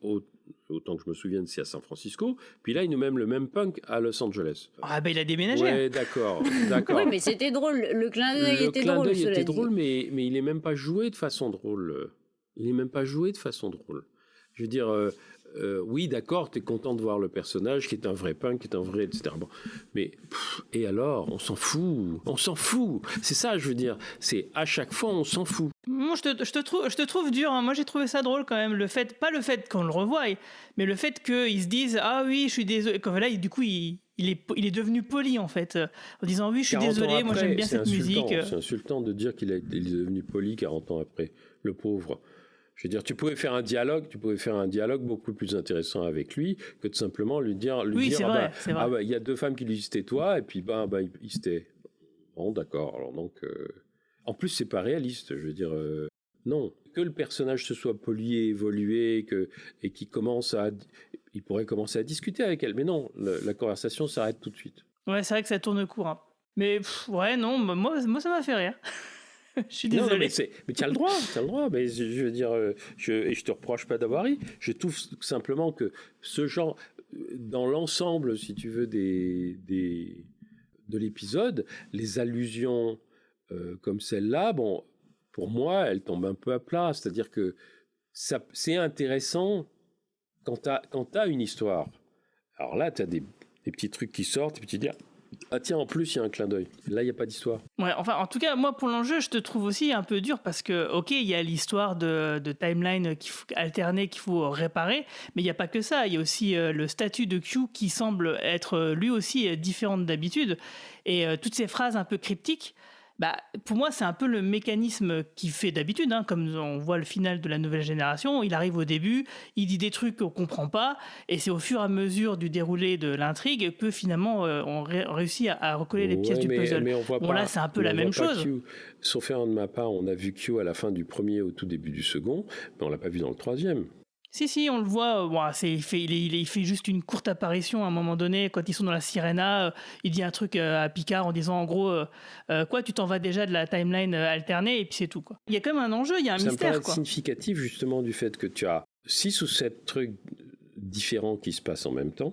G: autant que je me souvienne, c'est à San Francisco, puis là, ils nous mettent le même punk à Los Angeles.
C: Ah ben il a déménagé.
G: Ouais, d'accord.
B: Oui, mais c'était drôle, le clin d'œil était drôle. Le clin d'œil était drôle,
G: mais il n'est même pas joué de façon drôle. Je veux dire... oui, d'accord, t'es content de voir le personnage qui est un vrai punk, qui est un vrai, etc. Bon, mais et alors, on s'en fout. C'est ça, je veux dire. C'est à chaque fois, on s'en fout.
C: Moi, je te trouve dur. Hein. Moi, j'ai trouvé ça drôle quand même. Pas le fait qu'on le revoie, mais le fait qu'ils se disent ah oui, je suis désolé. Comme là, du coup, il est devenu poli en fait, en disant oui, je suis désolé.
G: Après,
C: moi, j'aime bien cette musique.
G: C'est insultant de dire qu'il est devenu poli 40 ans après, le pauvre. Je veux dire, tu pouvais faire un dialogue beaucoup plus intéressant avec lui que de simplement lui dire
C: c'est vrai.
G: Ah bah il y a 2 femmes qui lui disent tais-toi et puis il se tait. Bon, d'accord. Alors donc en plus c'est pas réaliste, je veux dire non, que le personnage se soit poli et évolué et qu'il commence à il pourrait commencer à discuter avec elle. Mais non, la conversation s'arrête tout de suite.
C: Ouais, c'est vrai que ça tourne court. Hein. Mais ouais, non, moi ça m'a fait rire. Je suis désolé.
G: Non, mais tu as le droit. Mais je veux dire, je te reproche pas d'avoir ri. Je trouve simplement que ce genre, dans l'ensemble, si tu veux, de l'épisode, les allusions comme celle-là, bon, pour moi, elles tombent un peu à plat. C'est-à-dire que c'est intéressant quand t'as une histoire. Alors là, tu as des petits trucs qui sortent, et puis tu te dis, ah tiens, en plus, il y a un clin d'œil. Là, il n'y a pas d'histoire.
C: Ouais, enfin, en tout cas, moi, pour l'enjeu, je te trouve aussi un peu dur parce que, ok, il y a l'histoire de timeline alternée qu'il faut réparer, mais il n'y a pas que ça. Il y a aussi le statut de Q qui semble être lui aussi différent d'habitude. Et toutes ces phrases un peu cryptiques, bah, pour moi, c'est un peu le mécanisme qu'il fait d'habitude, hein, comme on voit le final de la nouvelle génération. Il arrive au début, il dit des trucs qu'on ne comprend pas, et c'est au fur et à mesure du déroulé de l'intrigue que finalement on réussit à recoller les pièces du puzzle.
G: Mais on voit pas,
C: là, c'est un peu la même chose.
G: Sauf erreur de ma part, on a vu Q à la fin du premier, au tout début du second, mais on ne l'a pas vu dans le troisième.
C: Si, on le voit. Il fait juste une courte apparition à un moment donné quand ils sont dans la Sirena. Il dit un truc à Picard en disant en gros quoi, tu t'en vas déjà de la timeline alternée et puis c'est tout quoi. Il y a quand même un enjeu, il y a un mystère. Ça me paraît
G: significatif justement du fait que tu as 6 ou 7 trucs différents qui se passent en même temps.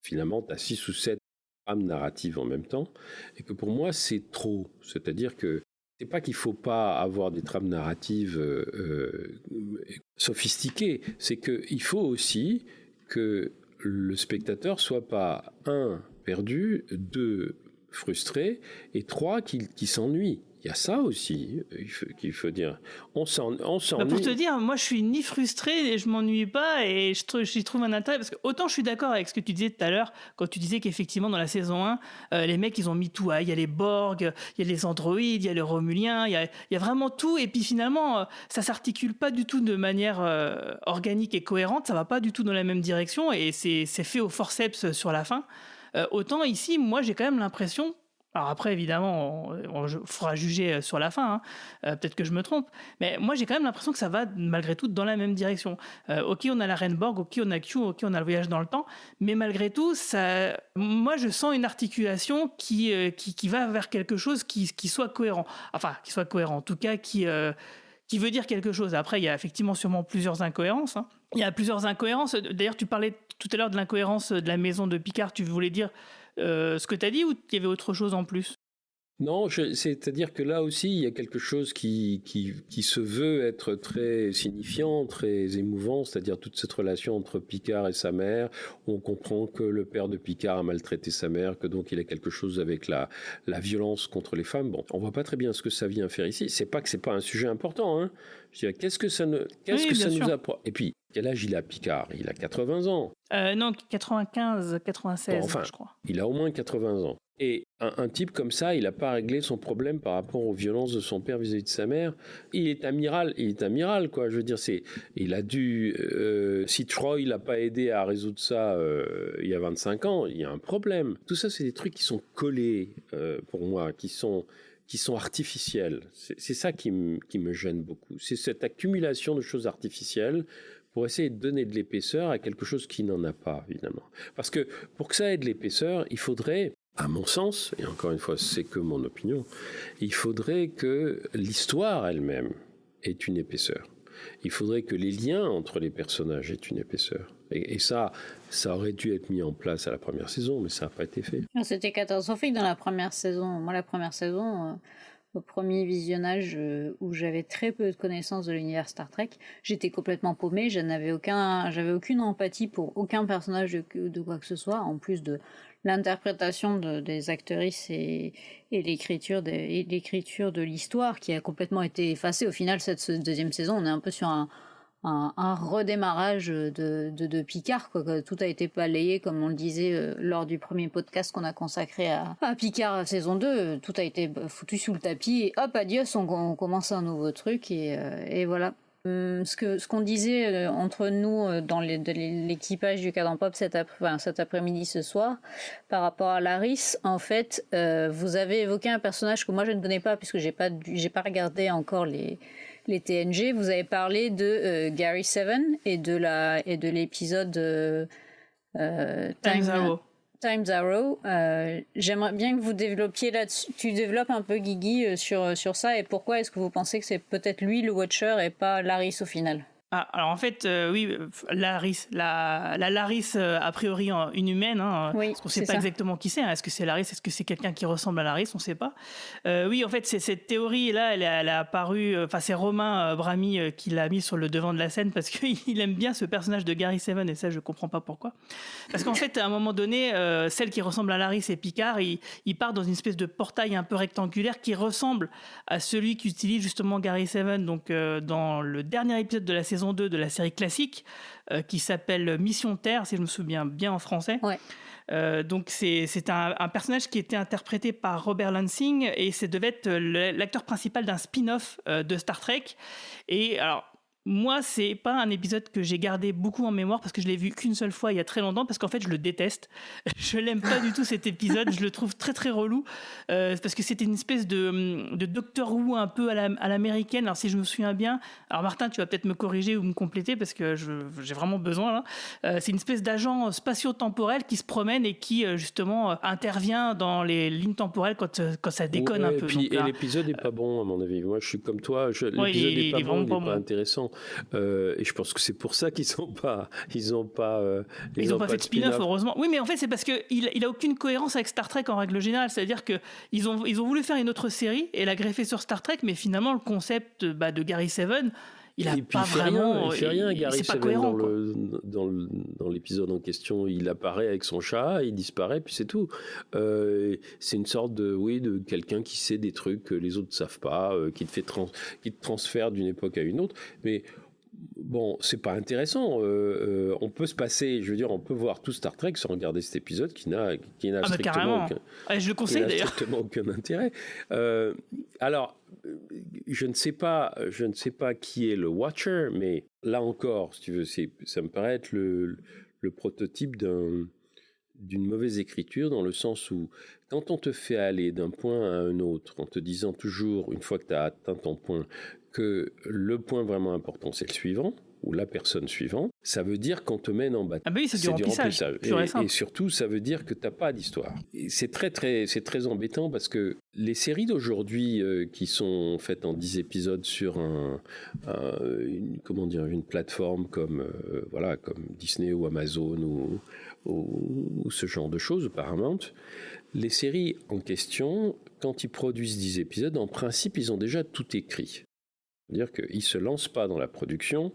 G: Finalement, tu as 6 ou 7 trames narratives en même temps et que pour moi c'est trop. C'est-à-dire que c'est pas qu'il faut pas avoir des trames narratives sophistiquées, c'est qu'il faut aussi que le spectateur soit pas 1 perdu, 2 frustré et 3 qui s'ennuie. Il y a ça aussi qu'il faut dire. On s'ennuie.
C: Pour te dire, moi je suis ni frustré et je m'ennuie pas et j'y trouve un intérêt parce que autant je suis d'accord avec ce que tu disais tout à l'heure quand tu disais qu'effectivement dans la saison 1, les mecs ils ont mis tout. Il y a les Borg, il y a les androïdes, il y a les Romuliens, il y a vraiment tout et puis finalement ça s'articule pas du tout de manière organique et cohérente, ça va pas du tout dans la même direction et c'est fait au forceps sur la fin. Autant ici, moi j'ai quand même l'impression. Alors après, évidemment, on fera juger sur la fin, hein. Peut-être que je me trompe, mais moi j'ai quand même l'impression que ça va malgré tout dans la même direction. Ok, on a la Reine Borg, ok, on a Q, ok, on a le voyage dans le temps, mais malgré tout, moi je sens une articulation qui va vers quelque chose qui soit cohérent. Enfin, qui soit cohérent, en tout cas qui veut dire quelque chose. Après, il y a effectivement sûrement plusieurs incohérences. Hein. Il y a plusieurs incohérences. D'ailleurs, tu parlais tout à l'heure de l'incohérence de la maison de Picard. Tu voulais dire ce que tu as dit ou il y avait autre chose en plus ?
G: Non, c'est-à-dire que là aussi, il y a quelque chose qui se veut être très signifiant, très émouvant, c'est-à-dire toute cette relation entre Picard et sa mère. On comprend que le père de Picard a maltraité sa mère, que donc il a quelque chose avec la violence contre les femmes. Bon, on voit pas très bien ce que ça vient faire ici. C'est pas que c'est pas un sujet important, hein. Je dirais, qu'est-ce que ça nous apprend ? Et puis, quel âge il a, Picard ? Il a 80 ans.
C: Non, 95, 96, bon, enfin, je crois.
G: Il a au moins 80 ans. Et un type comme ça, il n'a pas réglé son problème par rapport aux violences de son père vis-à-vis de sa mère. Il est amiral, quoi. Je veux dire, il a dû... si Troy n'a pas aidé à résoudre ça il y a 25 ans, il y a un problème. Tout ça, c'est des trucs qui sont collés, pour moi, qui sont artificiels. C'est ça qui me gêne beaucoup. C'est cette accumulation de choses artificielles pour essayer de donner de l'épaisseur à quelque chose qui n'en a pas, évidemment. Parce que pour que ça ait de l'épaisseur, il faudrait... À mon sens, et encore une fois, c'est que mon opinion, il faudrait que l'histoire elle-même ait une épaisseur. Il faudrait que les liens entre les personnages aient une épaisseur. Et ça aurait dû être mis en place à la première saison, mais ça n'a pas été fait.
B: C'était catastrophique dans la première saison. Moi, la première saison... au premier visionnage où j'avais très peu de connaissances de l'univers Star Trek, j'étais complètement paumée, j'avais aucune empathie pour aucun personnage de quoi que ce soit, en plus de l'interprétation des actrices et l'écriture de l'histoire qui a complètement été effacée. Au final, cette deuxième saison, on est un peu sur un redémarrage de Picard, quoi. Tout a été balayé, comme on le disait lors du premier podcast qu'on a consacré à Picard saison 2. Tout a été foutu sous le tapis et hop, adieu, on commence un nouveau truc et voilà. Ce qu'on disait entre nous dans l'équipage du Cadran Pop cet après-midi ce soir par rapport à Laris, en fait, vous avez évoqué un personnage que moi je ne connais pas puisque j'ai pas regardé encore les TNG. Vous avez parlé de Gary Seven et de l'épisode Time Zero. J'aimerais bien que vous développiez là-dessus. Tu développes un peu, Guigui, sur ça, et pourquoi est-ce que vous pensez que c'est peut-être lui le Watcher et pas Laris au final?
C: Ah, alors en fait, oui, Laris, la Laris, a priori une humaine, hein,
B: Oui,
C: parce qu'on ne sait
B: c'est
C: pas
B: ça.
C: exactement qui c'est. Hein. Est-ce que c'est Laris? Est-ce que c'est quelqu'un qui ressemble à Laris? On ne sait pas. Oui, en fait, cette théorie-là, elle a apparu. Enfin, c'est Romain Brami qui l'a mis sur le devant de la scène parce qu'il aime bien ce personnage de Gary Seven, et ça, je ne comprends pas pourquoi. Parce qu'en fait, à un moment donné, celle qui ressemble à Laris et Picard, il part dans une espèce de portail un peu rectangulaire qui ressemble à celui qu'utilise justement Gary Seven, donc dans le dernier épisode de la saison 2 de la série classique, qui s'appelle Mission Terre, si je me souviens bien en français.
B: Ouais.
C: Donc c'est un personnage qui était interprété par Robert Lansing, et ça devait être l'acteur principal d'un spin-off de Star Trek. Et alors, moi, c'est pas un épisode que j'ai gardé beaucoup en mémoire parce que je l'ai vu qu'une seule fois il y a très longtemps, parce qu'en fait je le déteste. Je l'aime pas du tout cet épisode, je le trouve très très relou, parce que c'était une espèce de Doctor Who un peu à l'américaine. Alors si je me souviens bien, alors Martin, tu vas peut-être me corriger ou me compléter parce que j'ai vraiment besoin là. C'est une espèce d'agent spatio-temporel qui se promène et qui justement intervient dans les lignes temporelles quand ça déconne un peu.
G: Puis,
C: Donc, là,
G: et l'épisode est pas bon à mon avis. Moi je suis comme toi, l'épisode
C: il
G: est
C: est
G: pas bon,
C: vraiment
G: il
C: pas
G: est pas
C: bon.
G: intéressant. Et je pense que c'est pour ça qu'ils ont pas fait
C: de spin-off, heureusement. Oui, mais en fait, c'est parce qu'il a aucune cohérence avec Star Trek en règle générale. C'est-à-dire qu'ils ont voulu faire une autre série et la greffer sur Star Trek, mais finalement, le concept de Gary Seven, il a pas vraiment.
G: Il fait rien, Gary
C: c'est pas
G: Seven,
C: cohérent.
G: dans l'épisode en question. Il apparaît avec son chat, il disparaît, puis c'est tout. C'est une sorte de quelqu'un qui sait des trucs que les autres ne savent pas, qui te transfère d'une époque à une autre. Mais bon, c'est pas intéressant. On peut se passer, je veux dire, on peut voir tout Star Trek sans regarder cet épisode qui n'a strictement
C: Je le conseille d'ailleurs.
G: strictement aucun intérêt. Alors, je ne sais pas qui est le Watcher, mais là encore, si tu veux, ça me paraît être le prototype d'une mauvaise écriture, dans le sens où quand on te fait aller d'un point à un autre en te disant toujours, une fois que tu as atteint ton point, que le point vraiment important c'est le suivant ou la personne suivante, ça veut dire qu'on te mène en bataille.
C: Ah ben oui, c'est du remplissage.
G: Et surtout, ça veut dire que tu n'as pas d'histoire. Et c'est très embêtant parce que les séries d'aujourd'hui qui sont faites en 10 épisodes sur une plateforme comme Disney ou Amazon ou ce genre de choses, Paramount, les séries en question, quand ils produisent 10 épisodes, en principe, ils ont déjà tout écrit. C'est-à-dire qu'ils ne se lancent pas dans la production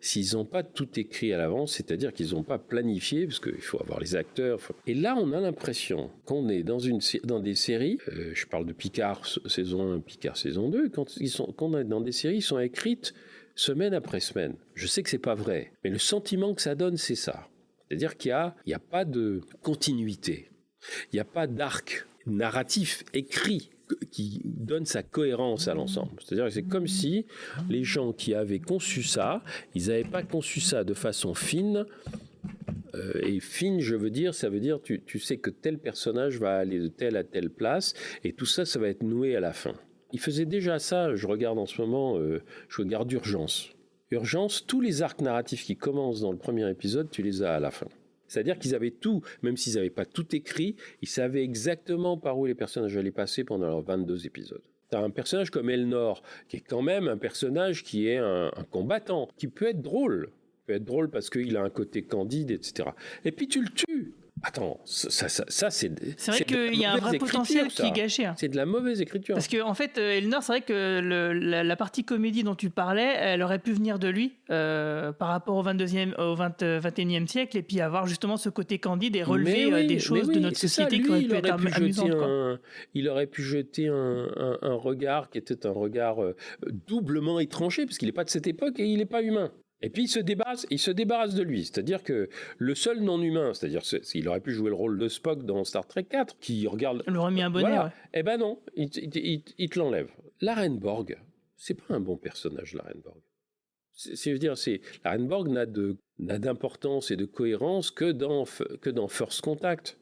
G: s'ils n'ont pas tout écrit à l'avance, c'est-à-dire qu'ils n'ont pas planifié, parce qu'il faut avoir les acteurs. Et là, on a l'impression qu'on est dans des séries, je parle de Picard saison 1, Picard saison 2, quand on est dans des séries qui sont écrites semaine après semaine. Je sais que ce n'est pas vrai, mais le sentiment que ça donne, c'est ça. C'est-à-dire qu'il n'y a pas de continuité, il n'y a pas d'arc narratif écrit qui donne sa cohérence à l'ensemble. C'est-à-dire que c'est comme si les gens qui avaient conçu ça, ils n'avaient pas conçu ça de façon fine. Et fine, je veux dire, ça veut dire tu sais que tel personnage va aller de telle à telle place, et tout ça, ça va être noué à la fin. Ils faisaient déjà ça, je regarde en ce moment, je regarde Urgence. Urgence, tous les arcs narratifs qui commencent dans le premier épisode, tu les as à la fin. C'est-à-dire qu'ils avaient tout, même s'ils n'avaient pas tout écrit, ils savaient exactement par où les personnages allaient passer pendant leurs 22 épisodes. Tu as un personnage comme Elnor, qui est quand même un personnage qui est un combattant, qui peut être drôle. Il peut être drôle parce qu'il a un côté candide, etc. Et puis tu le tues. Attends, ça c'est
C: vrai qu'il y a un vrai potentiel qui est gâché.
G: C'est de la mauvaise écriture.
C: Parce qu'en fait, Elnor, c'est vrai que la partie comédie dont tu parlais, elle aurait pu venir de lui par rapport au 21e siècle, et puis avoir justement ce côté candide et relever des choses de notre société qui auraient pu être amusantes.
G: Il aurait pu jeter un regard qui était un regard doublement étranger, parce qu'il n'est pas de cette époque et il n'est pas humain. Et puis il se débarrasse de lui, c'est-à-dire que le seul non-humain, c'est-à-dire qu'il aurait pu jouer le rôle de Spock dans Star Trek 4, qui regarde...
C: Il aurait mis un bonnet, ouais.
G: Eh ben non, il te l'enlève. L'Arenborg, c'est pas un bon personnage, l'Arenborg. L'Arenborg n'a d'importance et de cohérence que dans First Contact.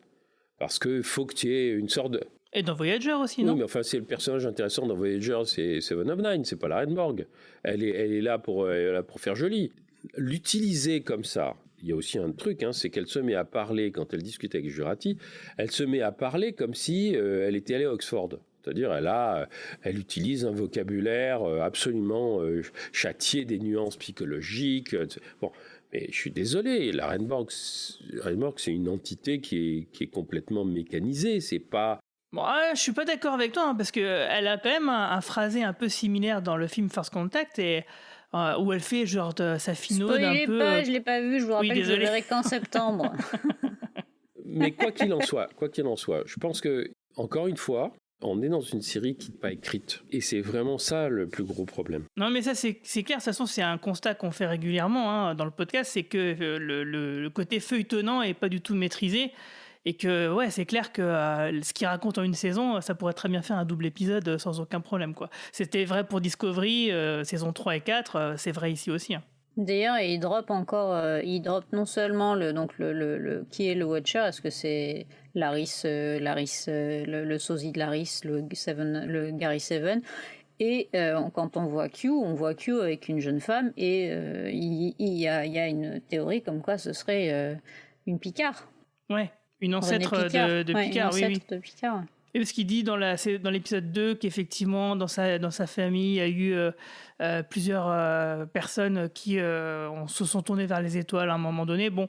G: Parce qu'il faut que tu aies une sorte de...
C: Et dans Voyager aussi, non ?
G: Oui, mais enfin, c'est le personnage intéressant dans Voyager, c'est Seven of Nine, c'est pas la Renborg. Elle est là pour faire joli. L'utiliser comme ça, il y a aussi un truc, c'est qu'elle se met à parler, quand elle discute avec Jurati, elle se met à parler comme si elle était allée à Oxford. C'est-à-dire, elle utilise un vocabulaire absolument châtié des nuances psychologiques. Bon, mais je suis désolé, la Renborg, c'est une entité qui est complètement mécanisée. C'est pas...
C: Bon, je suis pas d'accord avec toi, parce qu'elle a quand même un phrasé un peu similaire dans le film First Contact, et où elle fait genre sa finaude un peu...
B: je l'ai pas vu, je vous rappelle que je le verrai qu'en septembre.
G: Mais quoi qu'il en soit, je pense que, encore une fois, on est dans une série qui n'est pas écrite. Et c'est vraiment ça le plus gros problème.
C: Non, mais ça, c'est clair. De toute façon, c'est un constat qu'on fait régulièrement dans le podcast, c'est que le côté feuilletonnant n'est pas du tout maîtrisé. Et que, ouais, c'est clair que ce qu'il raconte en une saison, ça pourrait très bien faire un double épisode sans aucun problème, quoi. C'était vrai pour Discovery, saison 3 et 4, c'est vrai ici aussi.
B: D'ailleurs, il drop non seulement le qui est le Watcher, est-ce que c'est Laris, le sosie de Laris, le Gary Seven, et quand on voit Q avec une jeune femme, et il y a une théorie comme quoi ce serait une Picard.
C: Ouais, une ancêtre de Picard, oui.
B: De Picard.
C: Et parce qu'il dit dans l'épisode 2 qu'effectivement dans sa famille il y a eu plusieurs personnes qui se sont tournées vers les étoiles à un moment donné. Bon,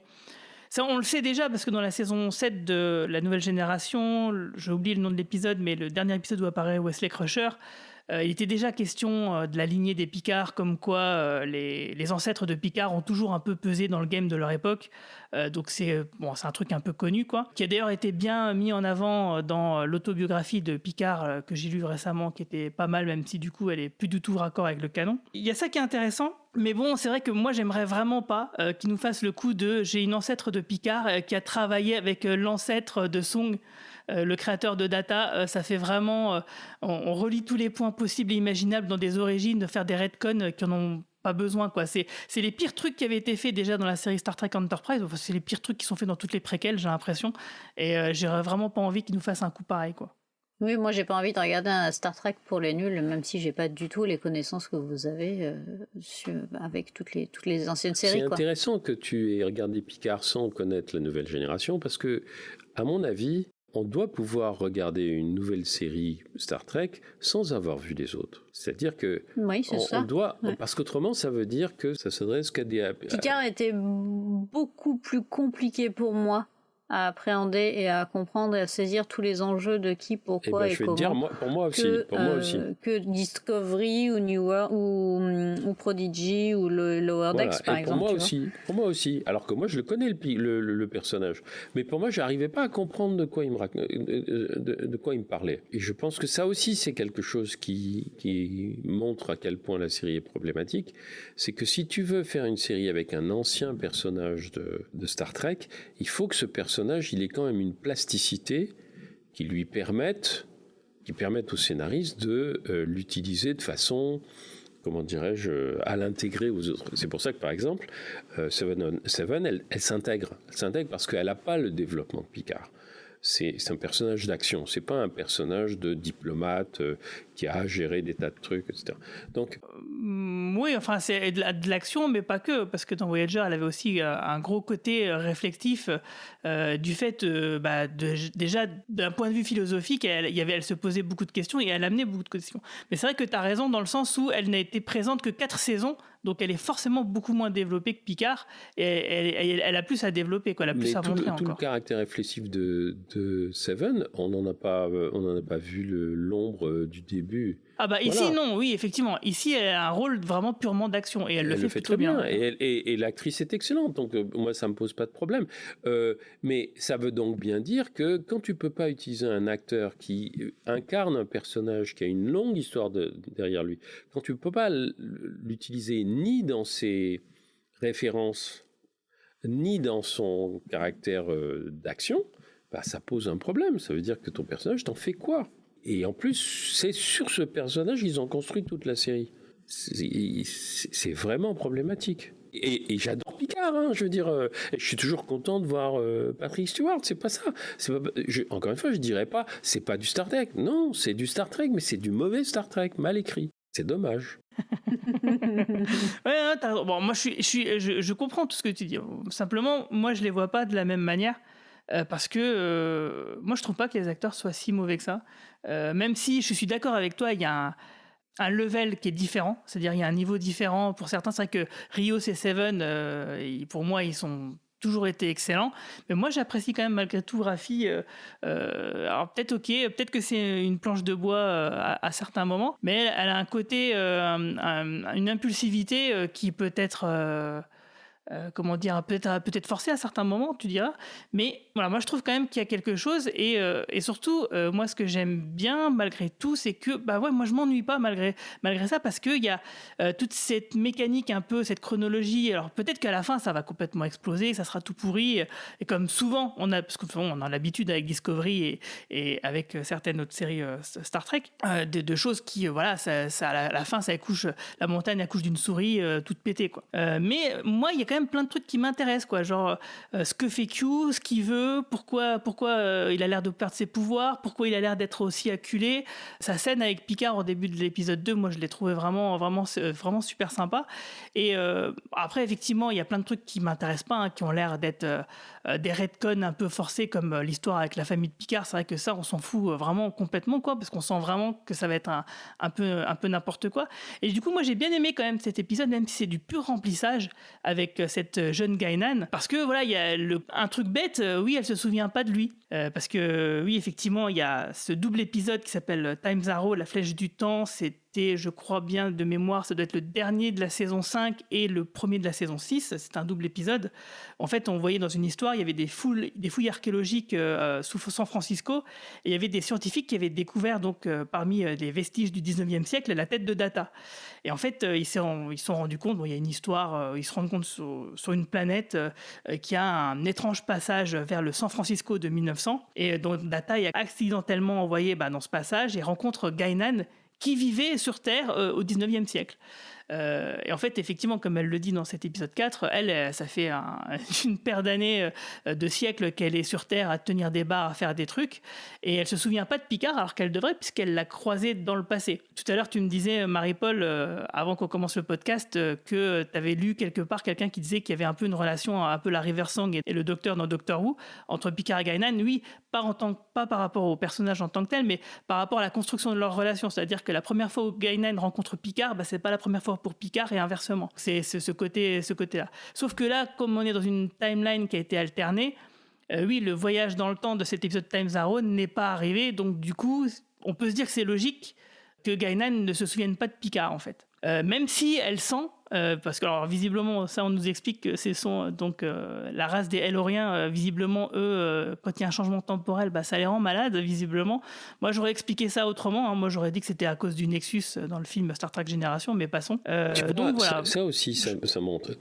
C: ça on le sait déjà parce que dans la saison 7 de la nouvelle génération, j'ai oublié le nom de l'épisode, mais le dernier épisode où apparaît Wesley Crusher, il était déjà question de la lignée des Picards, comme quoi les ancêtres de Picard ont toujours un peu pesé dans le game de leur époque. Donc c'est un truc un peu connu, quoi, qui a d'ailleurs été bien mis en avant dans l'autobiographie de Picard que j'ai lue récemment, qui était pas mal, même si du coup elle est plus du tout raccord avec le canon. Il y a ça qui est intéressant. Mais bon, c'est vrai que moi, j'aimerais vraiment pas qu'ils nous fassent le coup de « j'ai une ancêtre de Picard qui a travaillé avec l'ancêtre de Song ». Le créateur de Data, ça fait vraiment... on relie tous les points possibles et imaginables dans des origines, de faire des retcons qui en ont pas besoin, quoi. C'est les pires trucs qui avaient été faits déjà dans la série Star Trek Enterprise. Enfin, c'est les pires trucs qui sont faits dans toutes les préquelles, j'ai l'impression. Et j'aurais vraiment pas envie qu'ils nous fassent un coup pareil, quoi.
B: Oui, moi j'ai pas envie de regarder un Star Trek pour les nuls, même si j'ai pas du tout les connaissances que vous avez avec toutes les anciennes séries.
G: C'est intéressant que tu aies regardé Picard sans connaître la nouvelle génération, parce que, à mon avis, on doit pouvoir regarder une nouvelle série Star Trek sans avoir vu les autres. C'est-à-dire que on doit, parce qu'autrement ça veut dire que ça s'adresse qu'à des...
B: Picard était beaucoup plus compliqué pour moi à appréhender et à comprendre et à saisir tous les enjeux de qui, pourquoi et comment. Je vais te dire,
G: pour moi aussi.
B: Que Discovery ou New World ou Prodigy ou Lower Decks, par exemple.
G: Pour moi aussi. Alors que moi, je le connais, le personnage. Mais pour moi, je n'arrivais pas à comprendre de quoi il me parlait. Et je pense que ça aussi, c'est quelque chose qui montre à quel point la série est problématique. C'est que si tu veux faire une série avec un ancien personnage de Star Trek, il faut que ce personnage, il ait quand même une plasticité qui lui permette aux scénaristes de l'utiliser de façon, comment dirais-je, à l'intégrer aux autres. C'est pour ça que, par exemple, Seven, elle s'intègre. Elle s'intègre parce qu'elle n'a pas le développement de Picard. C'est un personnage d'action, c'est pas un personnage de diplomate qui a géré des tas de trucs, etc. Donc,
C: oui, enfin c'est de l'action, mais pas que, parce que dans Voyager, elle avait aussi un gros côté réflexif du fait, déjà d'un point de vue philosophique, elle se posait beaucoup de questions et elle amenait beaucoup de questions. Mais c'est vrai que tu as raison dans le sens où elle n'a été présente que 4 saisons. Donc elle est forcément beaucoup moins développée que Picard et elle a plus à développer, quoi, elle a plus à montrer encore.
G: Tout le caractère réflexif de Seven, on n'en a pas vu l'ombre du début.
C: Ah bah ici non, oui effectivement. Ici elle a un rôle vraiment purement d'action et elle le fait plutôt
G: très bien. Et l'actrice est excellente, donc moi ça me pose pas de problème. Mais ça veut donc bien dire que quand tu peux pas utiliser un acteur qui incarne un personnage qui a une longue histoire derrière lui, quand tu peux pas l'utiliser ni dans ses références, ni dans son caractère d'action, bah, ça pose un problème. Ça veut dire que ton personnage, t'en fais quoi ? Et en plus, c'est sur ce personnage qu'ils ont construit toute la série. C'est vraiment problématique. Et j'adore Picard, hein, je veux dire, je suis toujours content de voir Patrick Stewart, c'est pas ça. Encore une fois, je dirais pas, c'est pas du Star Trek. Non, c'est du Star Trek, mais c'est du mauvais Star Trek, mal écrit. C'est dommage.
C: Ouais, bon, moi je comprends tout ce que tu dis. Simplement, moi je les vois pas de la même manière. Parce que moi je trouve pas que les acteurs soient si mauvais que ça. Même si je suis d'accord avec toi, il y a un level qui est différent, c'est-à-dire il y a un niveau différent pour certains. C'est vrai que Rios et Seven, pour moi, ils sont toujours été excellents, mais moi j'apprécie quand même malgré tout Raffi. Alors peut-être que c'est une planche de bois à certains moments, mais elle a un côté, une impulsivité qui peut être comment dire, peut-être forcé à certains moments, tu diras. Mais voilà, moi je trouve quand même qu'il y a quelque chose, et surtout, moi ce que j'aime bien malgré tout, c'est que moi je m'ennuie pas malgré ça, parce qu'il y a toute cette mécanique un peu, cette chronologie. Alors peut-être qu'à la fin ça va complètement exploser, ça sera tout pourri, et comme souvent on a l'habitude avec Discovery et avec certaines autres séries Star Trek, de choses qui voilà, ça à la fin ça accouche, la montagne accouche d'une souris toute pétée, quoi. Mais moi il y a quand même plein de trucs qui m'intéressent, quoi, genre ce que fait Q, ce qu'il veut, pourquoi il a l'air de perdre ses pouvoirs, pourquoi il a l'air d'être aussi acculé. Sa scène avec Picard au début de l'épisode 2, moi je l'ai trouvé vraiment super sympa. Et après effectivement il y a plein de trucs qui m'intéressent pas, qui ont l'air d'être des retcons un peu forcés, comme l'histoire avec la famille de Picard. C'est vrai que ça on s'en fout vraiment complètement, quoi, parce qu'on sent vraiment que ça va être un peu n'importe quoi. Et du coup moi j'ai bien aimé quand même cet épisode, même si c'est du pur remplissage avec cette jeune Guinan, parce que voilà, il y a un truc bête, oui, elle se souvient pas de lui, parce que oui, effectivement, il y a ce double épisode qui s'appelle Times Arrow, la flèche du temps. C'était, je crois bien de mémoire, ça doit être le dernier de la saison 5 et le premier de la saison 6. C'est un double épisode. En fait, on voyait dans une histoire, il y avait des fouilles archéologiques sous San Francisco, et il y avait des scientifiques qui avaient découvert, donc parmi les vestiges du 19e siècle, la tête de Data. Et en fait, ils se sont rendus compte, il y a une histoire, ils se rendent compte sur une planète qui a un étrange passage vers le San Francisco de 1900, et dont Data est accidentellement envoyé dans ce passage et rencontre Guinan, qui vivait sur Terre au 19e siècle. Et en fait, effectivement, comme elle le dit dans cet épisode 4, elle, ça fait une paire d'années, de siècles qu'elle est sur Terre à tenir des bars, à faire des trucs, et elle se souvient pas de Picard, alors qu'elle devrait, puisqu'elle l'a croisé dans le passé. Tout à l'heure, tu me disais, Marie-Paul, avant qu'on commence le podcast, que tu avais lu quelque part quelqu'un qui disait qu'il y avait un peu une relation, un peu la River Song et le Docteur dans Doctor Who, entre Picard et Guinan. Oui, pas par rapport au personnage en tant que tel, mais par rapport à la construction de leur relation. C'est-à-dire que la première fois où Guinan rencontre Picard, c'est pas la première fois pour Picard, et inversement. C'est ce côté-là. Sauf que là, comme on est dans une timeline qui a été alternée, oui, le voyage dans le temps de cet épisode Times Arrow n'est pas arrivé, donc du coup, on peut se dire que c'est logique que Guinan ne se souvienne pas de Picard, en fait. Même si elle sent, parce que alors, visiblement, ça on nous explique que ce sont donc la race des Eloriens, visiblement eux, quand il y a un changement temporel, ça les rend malades, visiblement. Moi j'aurais expliqué ça autrement, moi j'aurais dit que c'était à cause du Nexus dans le film Star Trek Génération, mais passons. Donc voilà.
G: Ça aussi, ça montre,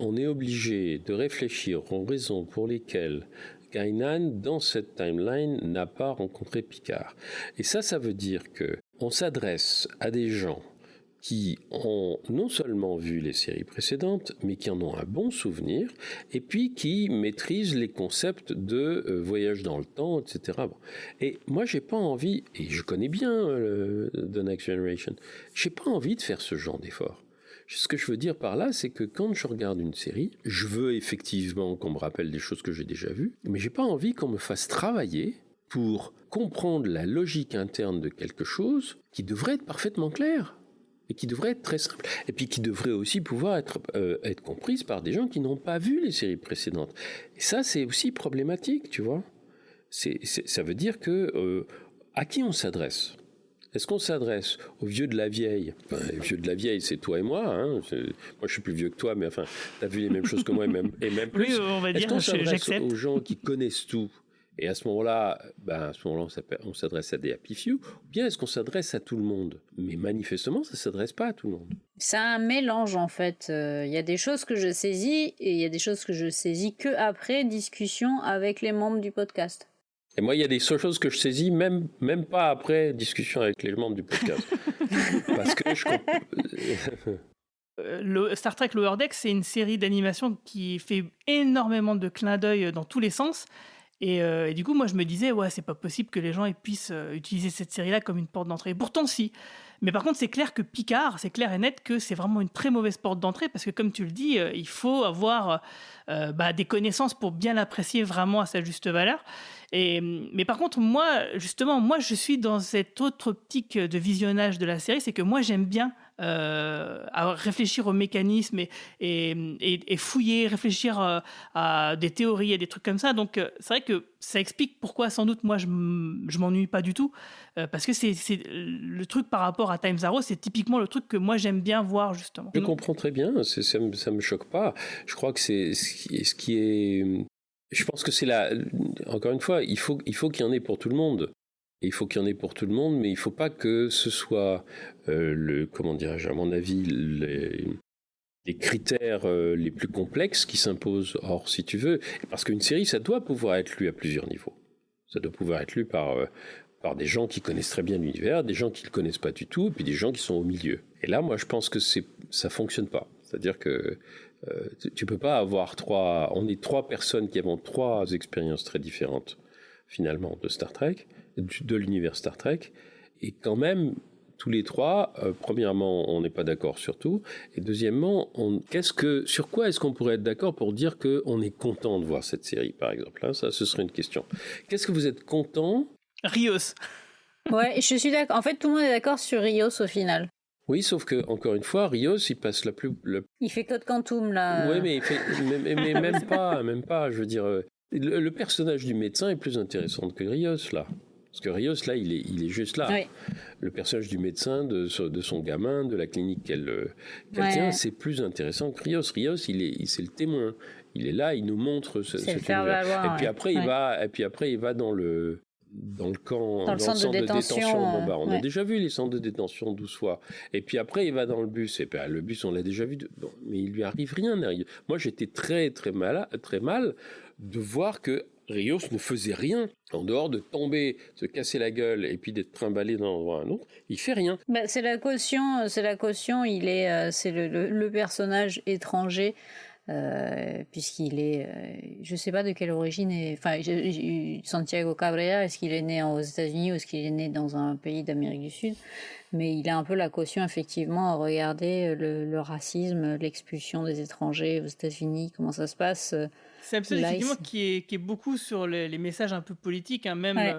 G: on est obligé de réfléchir aux raisons pour lesquelles Guinan, dans cette timeline, n'a pas rencontré Picard. Et ça veut dire que on s'adresse à des gens qui ont non seulement vu les séries précédentes, mais qui en ont un bon souvenir, et puis qui maîtrisent les concepts de voyage dans le temps, etc. Bon. Et moi, j'ai pas envie, et je connais bien The Next Generation, j'ai pas envie de faire ce genre d'effort. Ce que je veux dire par là, c'est que quand je regarde une série, je veux effectivement qu'on me rappelle des choses que j'ai déjà vues, mais j'ai pas envie qu'on me fasse travailler pour comprendre la logique interne de quelque chose qui devrait être parfaitement clair et qui devrait être très simple, et puis qui devrait aussi pouvoir être comprise par des gens qui n'ont pas vu les séries précédentes. Et ça, c'est aussi problématique, tu vois. Ça veut dire que à qui on s'adresse ? Est-ce qu'on s'adresse aux vieux de la vieille ? Les vieux de la vieille, c'est toi et moi. Moi, je suis plus vieux que toi, mais enfin, t'as vu les mêmes choses que moi et même plus.
C: Oui, on va dire, j'accepte.
G: Aux gens qui connaissent tout, et à ce moment-là, on s'adresse à des happy few, ou bien est-ce qu'on s'adresse à tout le monde ? Mais manifestement, ça ne s'adresse pas à tout le monde.
B: C'est un mélange, en fait. Il y a des choses que je saisis, et il y a des choses que je saisis qu'après discussion avec les membres du podcast.
G: Et moi, il y a des choses que je saisis même pas après discussion avec les membres du podcast. Parce que
C: Star Trek Lower Decks, c'est une série d'animation qui fait énormément de clins d'œil dans tous les sens. Et du coup, moi, je me disais, ouais, c'est pas possible que les gens puissent utiliser cette série-là comme une porte d'entrée. Et pourtant, si. Mais par contre, c'est clair que Picard, c'est clair et net que c'est vraiment une très mauvaise porte d'entrée parce que, comme tu le dis, il faut avoir des connaissances pour bien l'apprécier vraiment à sa juste valeur. Mais par contre, moi, je suis dans cette autre optique de visionnage de la série, c'est que moi, j'aime bien à réfléchir aux mécanismes et fouiller, réfléchir à des théories et des trucs comme ça. Donc, c'est vrai que ça explique pourquoi, sans doute, moi, je m'ennuie pas du tout. Parce que c'est le truc par rapport à Times Arrow, c'est typiquement le truc que moi, j'aime bien voir, justement.
G: Je comprends très bien, ça me choque pas. Je crois que c'est ce qui est... Je pense que c'est encore une fois, il faut qu'il y en ait pour tout le monde. Il faut qu'il y en ait pour tout le monde, mais il ne faut pas que ce soit, comment dirais-je, à mon avis, les critères les plus complexes qui s'imposent. Or, si tu veux, parce qu'une série, ça doit pouvoir être lu à plusieurs niveaux. Ça doit pouvoir être lu par des gens qui connaissent très bien l'univers, des gens qui ne le connaissent pas du tout, et puis des gens qui sont au milieu. Et là, moi, je pense que ça ne fonctionne pas. C'est-à-dire que tu ne peux pas avoir on est 3 personnes qui avons 3 expériences très différentes, finalement, de Star Trek, de l'univers Star Trek, et quand même, tous les 3, premièrement, on n'est pas d'accord sur tout, et deuxièmement, sur quoi est-ce qu'on pourrait être d'accord pour dire qu'on est content de voir cette série, par exemple, hein, ça, ce serait une question. Qu'est-ce que vous êtes content?
C: Rios.
B: Ouais, je suis d'accord. En fait, tout le monde est d'accord sur Rios au final.
G: Oui, sauf que, encore une fois, Rios, il passe
B: Il fait Code Quantum, là.
G: Oui, mais il fait... mais même pas, je veux dire... Le personnage du médecin est plus intéressant que Rios, là. Parce que Rios, là, il est juste là. Oui. Le personnage du médecin, de son gamin, de la clinique qu'elle tient, c'est plus intéressant que Rios. Rios, c'est le témoin. Il est là, il nous montre cet univers. Et puis après, il va dans le camp, dans le centre de détention. On a déjà vu les centres de détention 12 fois. Et puis après, il va dans le bus. Et puis, le bus, on l'a déjà vu. Mais il lui arrive rien. Moi, j'étais très, très mal de voir que Rios ne faisait rien. En dehors de tomber, se casser la gueule et puis d'être trimballé d'un endroit à un autre, il fait rien.
B: C'est la caution. C'est le personnage étranger. Puisqu'il est, je sais pas de quelle origine Santiago Cabrera, est-ce qu'il est né aux États-Unis ou est-ce qu'il est né dans un pays d'Amérique du Sud, mais il a un peu la caution effectivement à regarder le racisme, l'expulsion des étrangers aux États-Unis, comment ça se passe.
C: C'est un épisode effectivement qui est beaucoup sur les messages un peu politiques, hein, même. Ouais.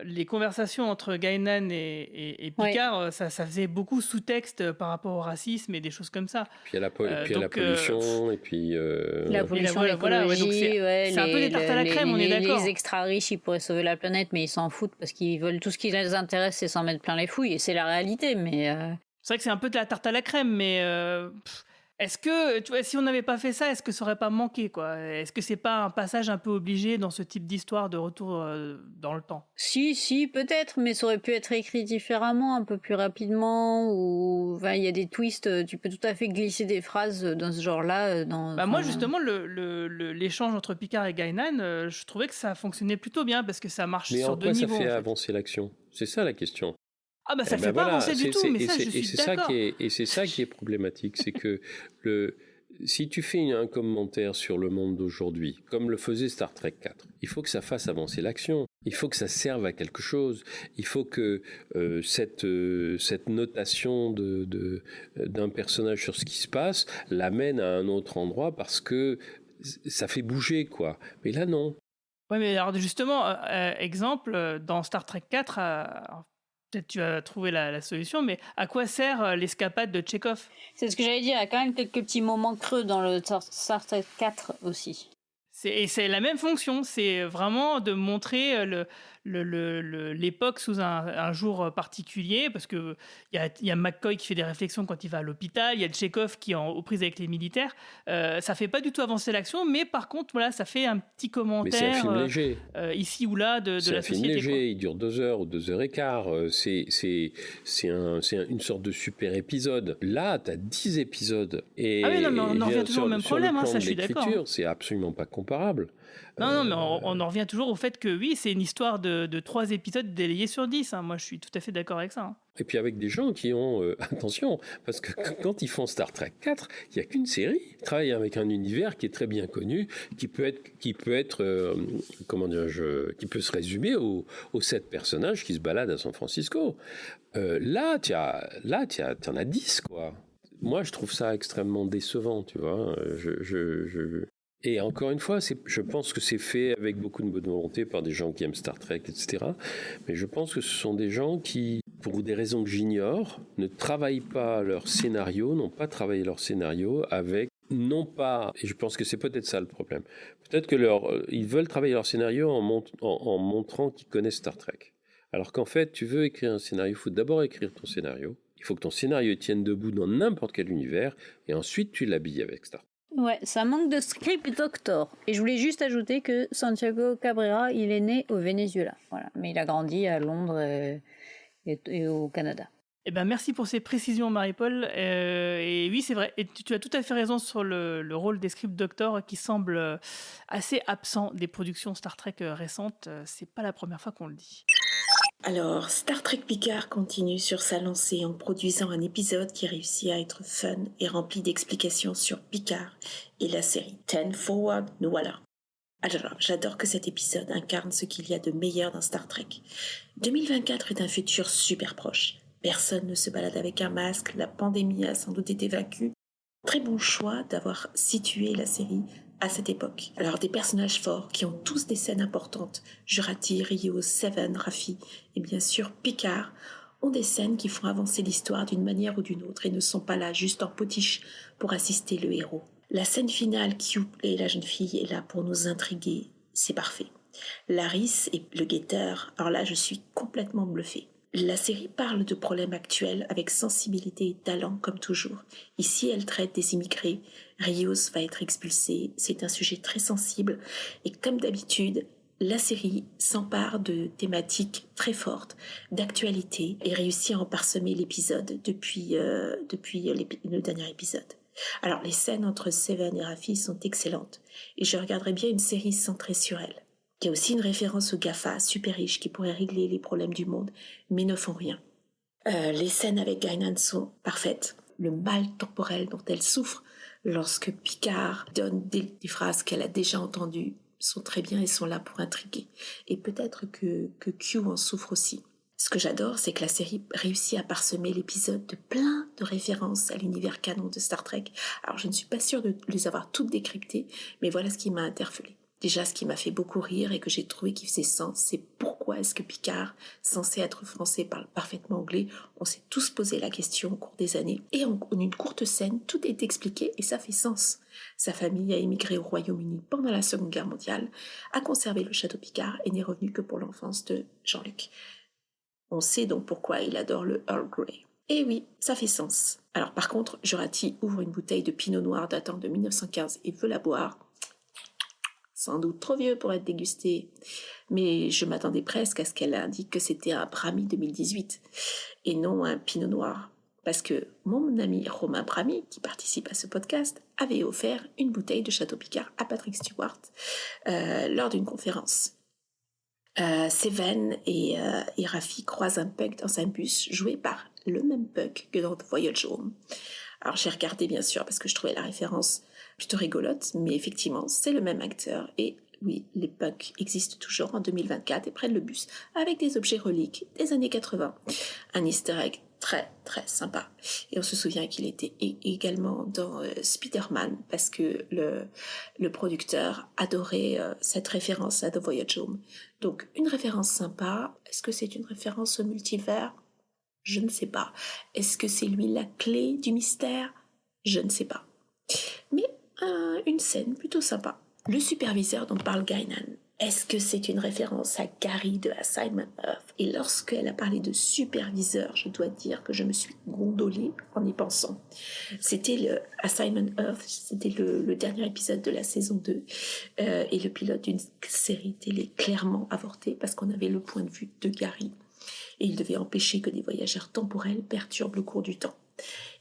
C: Les conversations entre Guinan et Picard, ça faisait beaucoup sous-texte par rapport au racisme et des choses comme ça.
G: Puis il y a la pollution, et puis...
B: La pollution, l'écologie,
C: c'est un peu des tartes à la crème, on est d'accord.
B: Les extra-riches, ils pourraient sauver la planète, mais ils s'en foutent parce qu'ils veulent... Tout ce qui les intéresse, c'est s'en mettre plein les fouilles, et c'est la réalité, mais...
C: C'est vrai que c'est un peu de la tarte à la crème, mais... Est-ce que, tu vois, si on n'avait pas fait ça, est-ce que ça aurait pas manqué, quoi? Est-ce que c'est pas un passage un peu obligé dans ce type d'histoire de retour dans le temps?
B: Si, peut-être, mais ça aurait pu être écrit différemment, un peu plus rapidement, ou il y a des twists, tu peux tout à fait glisser des phrases dans ce genre-là.
C: Moi, justement, l'échange entre Picard et Guinan, je trouvais que ça fonctionnait plutôt bien, parce que ça marche sur 2 niveaux.
G: Mais en quoi ça fait avancer l'action? C'est ça la question.
C: Ça ne fait pas avancer du tout, mais ça, je suis d'accord.
G: Et c'est ça qui est problématique, c'est que si tu fais un commentaire sur le monde d'aujourd'hui, comme le faisait Star Trek 4, il faut que ça fasse avancer l'action, il faut que ça serve à quelque chose, il faut que cette notation d'un personnage sur ce qui se passe l'amène à un autre endroit parce que ça fait bouger, quoi. Mais là, non.
C: Oui, mais alors justement, exemple, dans Star Trek 4... Peut-être tu as trouvé la solution, mais à quoi sert l'escapade de Tchekhov?
B: C'est ce que j'allais dire, il y a quand même quelques petits moments creux dans le Star Trek 4 aussi.
C: C'est la même fonction, c'est vraiment de montrer l'époque sous un jour particulier, parce qu'il y a McCoy qui fait des réflexions quand il va à l'hôpital, il y a Tchekhov qui est aux prises avec les militaires. Ça fait pas du tout avancer l'action, mais par contre, voilà, ça fait un petit commentaire.
G: Mais c'est un film léger.
C: Ici ou là de la société. C'est un film léger, quoi.
G: Il dure 2 heures ou 2 heures et quart. C'est une sorte de super épisode. Là, tu as 10 épisodes.
C: Mais on en revient toujours au même problème, ça je suis d'accord.
G: C'est absolument pas comparable.
C: Non, mais on en revient toujours au fait que oui, c'est une histoire de de 3 épisodes délayés sur 10. Hein. Moi, je suis tout à fait d'accord avec ça. Hein.
G: Et puis avec des gens qui ont... attention, parce que quand ils font Star Trek 4, il n'y a qu'une série. Ils travaillent avec un univers qui est très bien connu, qui peut être comment dirais-je, qui peut se résumer aux 7 personnages qui se baladent à San Francisco. Là, t'en as 10, quoi. Moi, je trouve ça extrêmement décevant, tu vois. Et encore une fois, je pense que c'est fait avec beaucoup de bonne volonté par des gens qui aiment Star Trek, etc. Mais je pense que ce sont des gens qui, pour des raisons que j'ignore, ne travaillent pas leur scénario, n'ont pas travaillé leur scénario avec, non pas, et je pense que c'est peut-être ça le problème, peut-être que ils veulent travailler leur scénario en montrant qu'ils connaissent Star Trek. Alors qu'en fait, tu veux écrire un scénario, il faut d'abord écrire ton scénario, il faut que ton scénario tienne debout dans n'importe quel univers, et ensuite tu l'habilles avec Star Trek.
B: Ouais, ça manque de script doctor. Et je voulais juste ajouter que Santiago Cabrera, il est né au Venezuela. Voilà. Mais il a grandi à Londres et au Canada.
C: Eh ben, merci pour ces précisions, Marie-Paul. Et oui, c'est vrai. Et tu as tout à fait raison sur le rôle des script doctors qui semble assez absent des productions Star Trek récentes. C'est pas la première fois qu'on le dit.
H: Alors, Star Trek Picard continue sur sa lancée en produisant un épisode qui réussit à être fun et rempli d'explications sur Picard et la série 10 Forward, nous voilà. Alors, j'adore que cet épisode incarne ce qu'il y a de meilleur dans Star Trek. 2024 est un futur super proche. Personne ne se balade avec un masque, la pandémie a sans doute été vaincue. Très bon choix d'avoir situé la série à cette époque. Alors des personnages forts qui ont tous des scènes importantes, Jurati, Rios, Seven, Raffi et bien sûr Picard, ont des scènes qui font avancer l'histoire d'une manière ou d'une autre et ne sont pas là juste en potiche pour assister le héros. La scène finale, Q et la jeune fille est là pour nous intriguer, c'est parfait. Laris et le guetteur, alors là je suis complètement bluffée. La série parle de problèmes actuels avec sensibilité et talent comme toujours. Ici, elle traite des immigrés. Rios va être expulsé. C'est un sujet très sensible. Et comme d'habitude, la série s'empare de thématiques très fortes, d'actualité, et réussit à en parsemer l'épisode depuis le dernier épisode. Alors, les scènes entre Seven et Raffi sont excellentes. Et je regarderai bien une série centrée sur elle. Il y a aussi une référence aux GAFA super riches qui pourraient régler les problèmes du monde, mais ne font rien. Les scènes avec Guinan sont parfaites. Le mal temporel dont elle souffre lorsque Picard donne des phrases qu'elle a déjà entendues sont très bien et sont là pour intriguer. Et peut-être que Q en souffre aussi. Ce que j'adore, c'est que la série réussit à parsemer l'épisode de plein de références à l'univers canon de Star Trek. Alors je ne suis pas sûre de les avoir toutes décryptées, mais voilà ce qui m'a interpellée. Déjà, ce qui m'a fait beaucoup rire et que j'ai trouvé qui faisait sens, c'est pourquoi est-ce que Picard, censé être français, parle parfaitement anglais. On s'est tous posé la question au cours des années. Et en une courte scène, tout est expliqué et ça fait sens. Sa famille a émigré au Royaume-Uni pendant la Seconde Guerre mondiale, a conservé le château Picard et n'est revenu que pour l'enfance de Jean-Luc. On sait donc pourquoi il adore le Earl Grey. Et oui, ça fait sens. Alors par contre, Jurati ouvre une bouteille de pinot noir datant de 1915 et veut la boire. Sans doute trop vieux pour être dégusté, mais je m'attendais presque à ce qu'elle indique que c'était un Brahmi 2018 et non un Pinot Noir, parce que mon ami Romain Brahmi, qui participe à ce podcast, avait offert une bouteille de Château Picard à Patrick Stewart lors d'une conférence. Seven et Raffi croisent un punk dans un bus joué par le même punk que dans Voyage Home. Alors j'ai regardé bien sûr parce que je trouvais la référence plutôt rigolote, mais effectivement c'est le même acteur et oui, les punks existent toujours en 2024 et prennent le bus avec des objets reliques des années 80. Un easter egg très très sympa. Et on se souvient qu'il était également dans Spider-Man parce que le producteur adorait cette référence à The Voyage Home. Donc une référence sympa. Est-ce que c'est une référence au multivers ? Je ne sais pas. Est-ce que c'est lui la clé du mystère ? Je ne sais pas. Mais une scène plutôt sympa. Le superviseur dont parle Guinan, est-ce que c'est une référence à Gary de Assignment Earth ? Et lorsqu'elle a parlé de superviseur, je dois dire que je me suis gondolée en y pensant. C'était le Assignment Earth, c'était le dernier épisode de la saison 2 et le pilote d'une série télé clairement avortée parce qu'on avait le point de vue de Gary. Et il devait empêcher que des voyageurs temporels perturbent le cours du temps.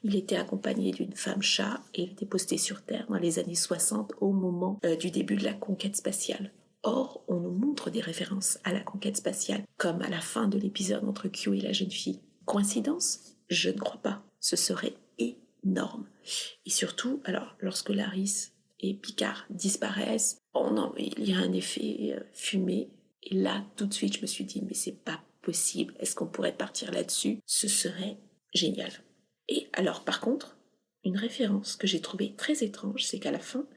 H: Il était accompagné d'une femme chat et il était posté sur Terre dans les années 60 au moment du début de la conquête spatiale. Or, on nous montre des références à la conquête spatiale, comme à la fin de l'épisode entre Q et la jeune fille. Coïncidence ? Je ne crois pas. Ce serait énorme. Et surtout, alors, lorsque Laris et Picard disparaissent, oh non, il y a un effet fumée. Et là, tout de suite, je me suis dit, mais c'est pas possible. Est-ce qu'on pourrait partir là-dessus ? Ce serait génial. Et alors, par contre, une référence que j'ai trouvée très étrange, c'est qu'à la fin,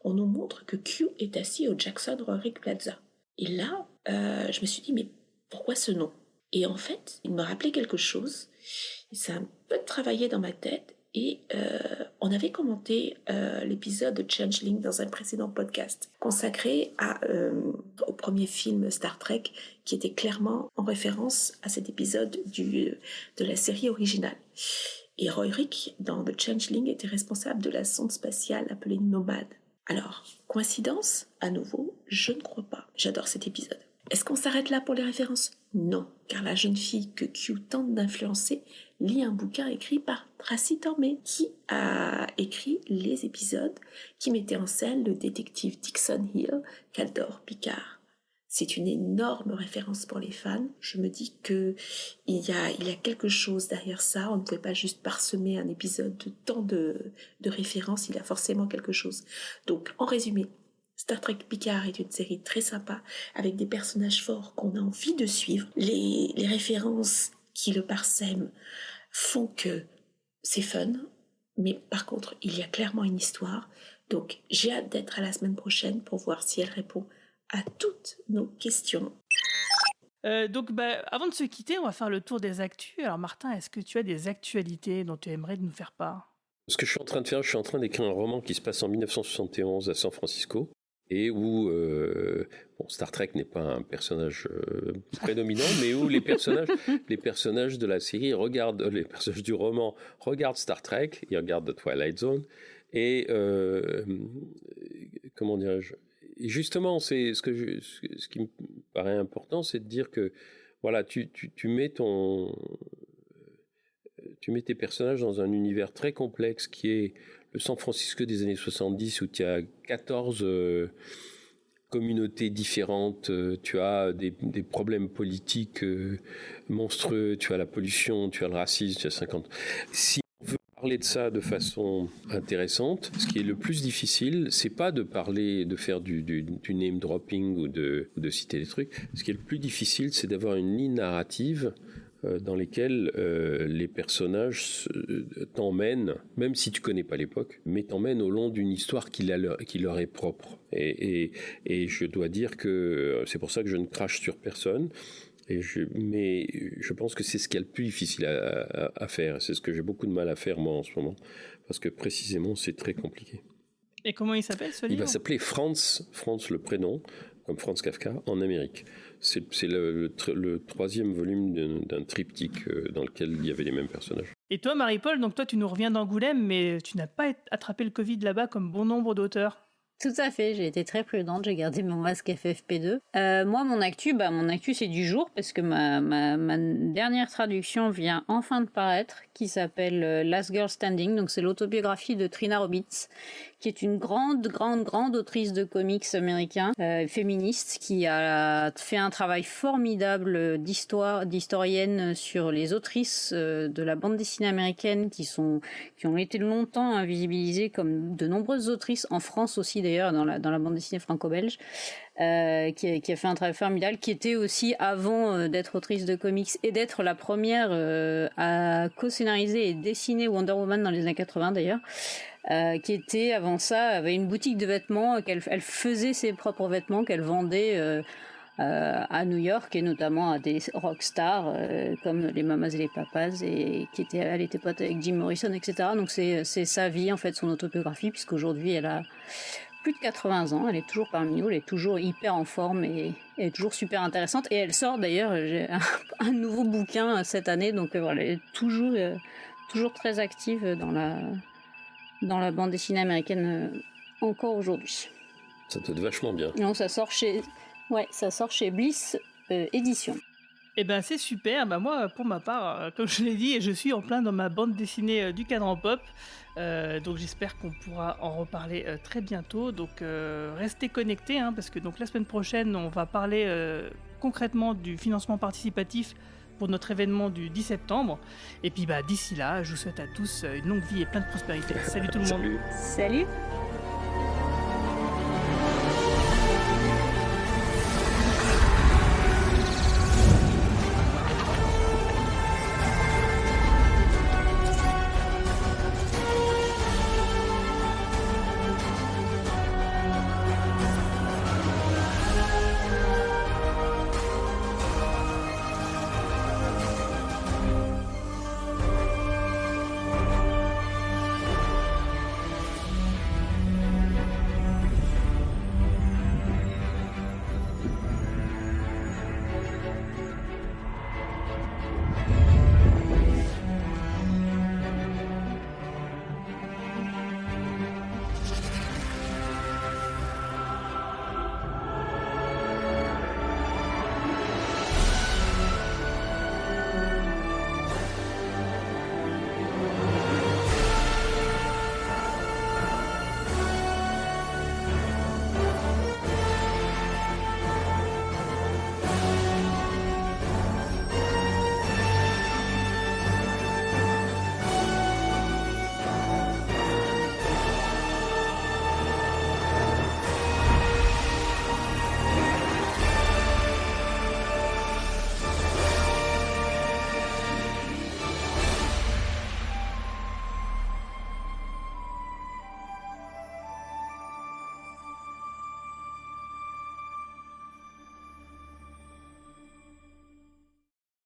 H: on nous montre que Q est assis au Jackson Rorick Plaza. Et là, je me suis dit, mais pourquoi ce nom ? Et en fait, il me rappelait quelque chose. Et ça a un peu travaillé dans ma tête. Et on avait commenté l'épisode de Changeling dans un précédent podcast consacré au premier film Star Trek, qui était clairement en référence à cet épisode de la série originale. Et Rorick, dans The Changeling, était responsable de la sonde spatiale appelée Nomad. Alors, coïncidence ? À nouveau, je ne crois pas. J'adore cet épisode. Est-ce qu'on s'arrête là pour les références ? Non, car la jeune fille que Q tente d'influencer lit un bouquin écrit par Tracy Tormé, qui a écrit les épisodes qui mettaient en scène le détective Dixon Hill qu'adore Picard. C'est une énorme référence pour les fans. Je me dis qu'il y a quelque chose derrière ça. On ne pouvait pas juste parsemer un épisode de tant de références. Il y a forcément quelque chose. Donc, en résumé, Star Trek Picard est une série très sympa, avec des personnages forts qu'on a envie de suivre. Les références qui le parsèment font que c'est fun, mais par contre, il y a clairement une histoire. Donc, j'ai hâte d'être à la semaine prochaine pour voir si elle répond à toutes nos questions.
C: Donc, avant de se quitter, on va faire le tour des actus. Alors, Martin, est-ce que tu as des actualités dont tu aimerais nous faire part ?
G: Ce que je suis en train de faire, je suis en train d'écrire un roman qui se passe en 1971 à San Francisco, et où Star Trek n'est pas un personnage prédominant, mais où les personnages de la série regardent, les personnages du roman regardent Star Trek, ils regardent The Twilight Zone, et comment dirais-je ? Et justement, c'est ce qui me paraît important, c'est de dire que voilà, tu mets tes personnages dans un univers très complexe qui est le San Francisco des années 70, où tu as 14 communautés différentes, tu as des problèmes politiques monstrueux, tu as la pollution, tu as le racisme, tu as 50... Si on veut parler de ça de façon intéressante, ce qui est le plus difficile, c'est pas de faire du name dropping ou de citer des trucs. Ce qui est le plus difficile, c'est d'avoir une ligne narrative dans lesquels les personnages t'emmènent, même si tu connais pas l'époque, mais t'emmènent au long d'une histoire qui leur est propre. Et je dois dire que c'est pour ça que je ne crache sur personne. Mais je pense que c'est ce qui est le plus difficile à faire. C'est ce que j'ai beaucoup de mal à faire moi en ce moment, parce que précisément c'est très compliqué.
C: Et comment il s'appelle ce livre ?
G: Il va s'appeler Franz le prénom, comme Franz Kafka, en Amérique. C'est le troisième volume d'un triptyque dans lequel il y avait les mêmes personnages.
C: Et toi, Marie-Paul, donc toi tu nous reviens d'Angoulême, mais tu n'as pas attrapé le Covid là-bas comme bon nombre d'auteurs.
B: Tout à fait, j'ai été très prudente, j'ai gardé mon masque FFP2. Moi, mon actu, c'est du jour, parce que ma dernière traduction vient enfin de paraître, qui s'appelle Last Girl Standing, donc c'est l'autobiographie de Trina Robbins, qui est une grande autrice de comics américains, féministe, qui a fait un travail formidable d'historienne sur les autrices de la bande dessinée américaine, qui ont été longtemps invisibilisées comme de nombreuses autrices, en France aussi d'ailleurs, dans la bande dessinée franco-belge, qui a fait un travail formidable, qui était aussi, avant d'être autrice de comics et d'être la première à co-scénariser et dessiner Wonder Woman dans les années 80 d'ailleurs, qui était avant ça, avait une boutique de vêtements, elle faisait ses propres vêtements qu'elle vendait à New York, et notamment à des rockstars comme les Mamas et les Papas, et elle était pote avec Jim Morrison, etc. Donc c'est sa vie en fait, son autobiographie, puisqu'aujourd'hui elle a plus de 80 ans, elle est toujours parmi nous, elle est toujours hyper en forme et elle est toujours super intéressante, et elle sort d'ailleurs un nouveau bouquin cette année, donc voilà, elle est toujours très active dans la bande dessinée américaine encore aujourd'hui.
G: Ça te donne vachement bien.
B: Non, ça sort chez Bliss Édition.
C: Eh ben c'est super. Bah moi, pour ma part, comme je l'ai dit, je suis en plein dans ma bande dessinée du Cadran Pop. Donc j'espère qu'on pourra en reparler très bientôt. Donc restez connectés, hein, parce que donc la semaine prochaine, on va parler concrètement du financement participatif pour notre événement du 10 septembre. Et puis bah d'ici là, je vous souhaite à tous une longue vie et plein de prospérité. Salut tout le monde.
G: Salut.
B: Salut.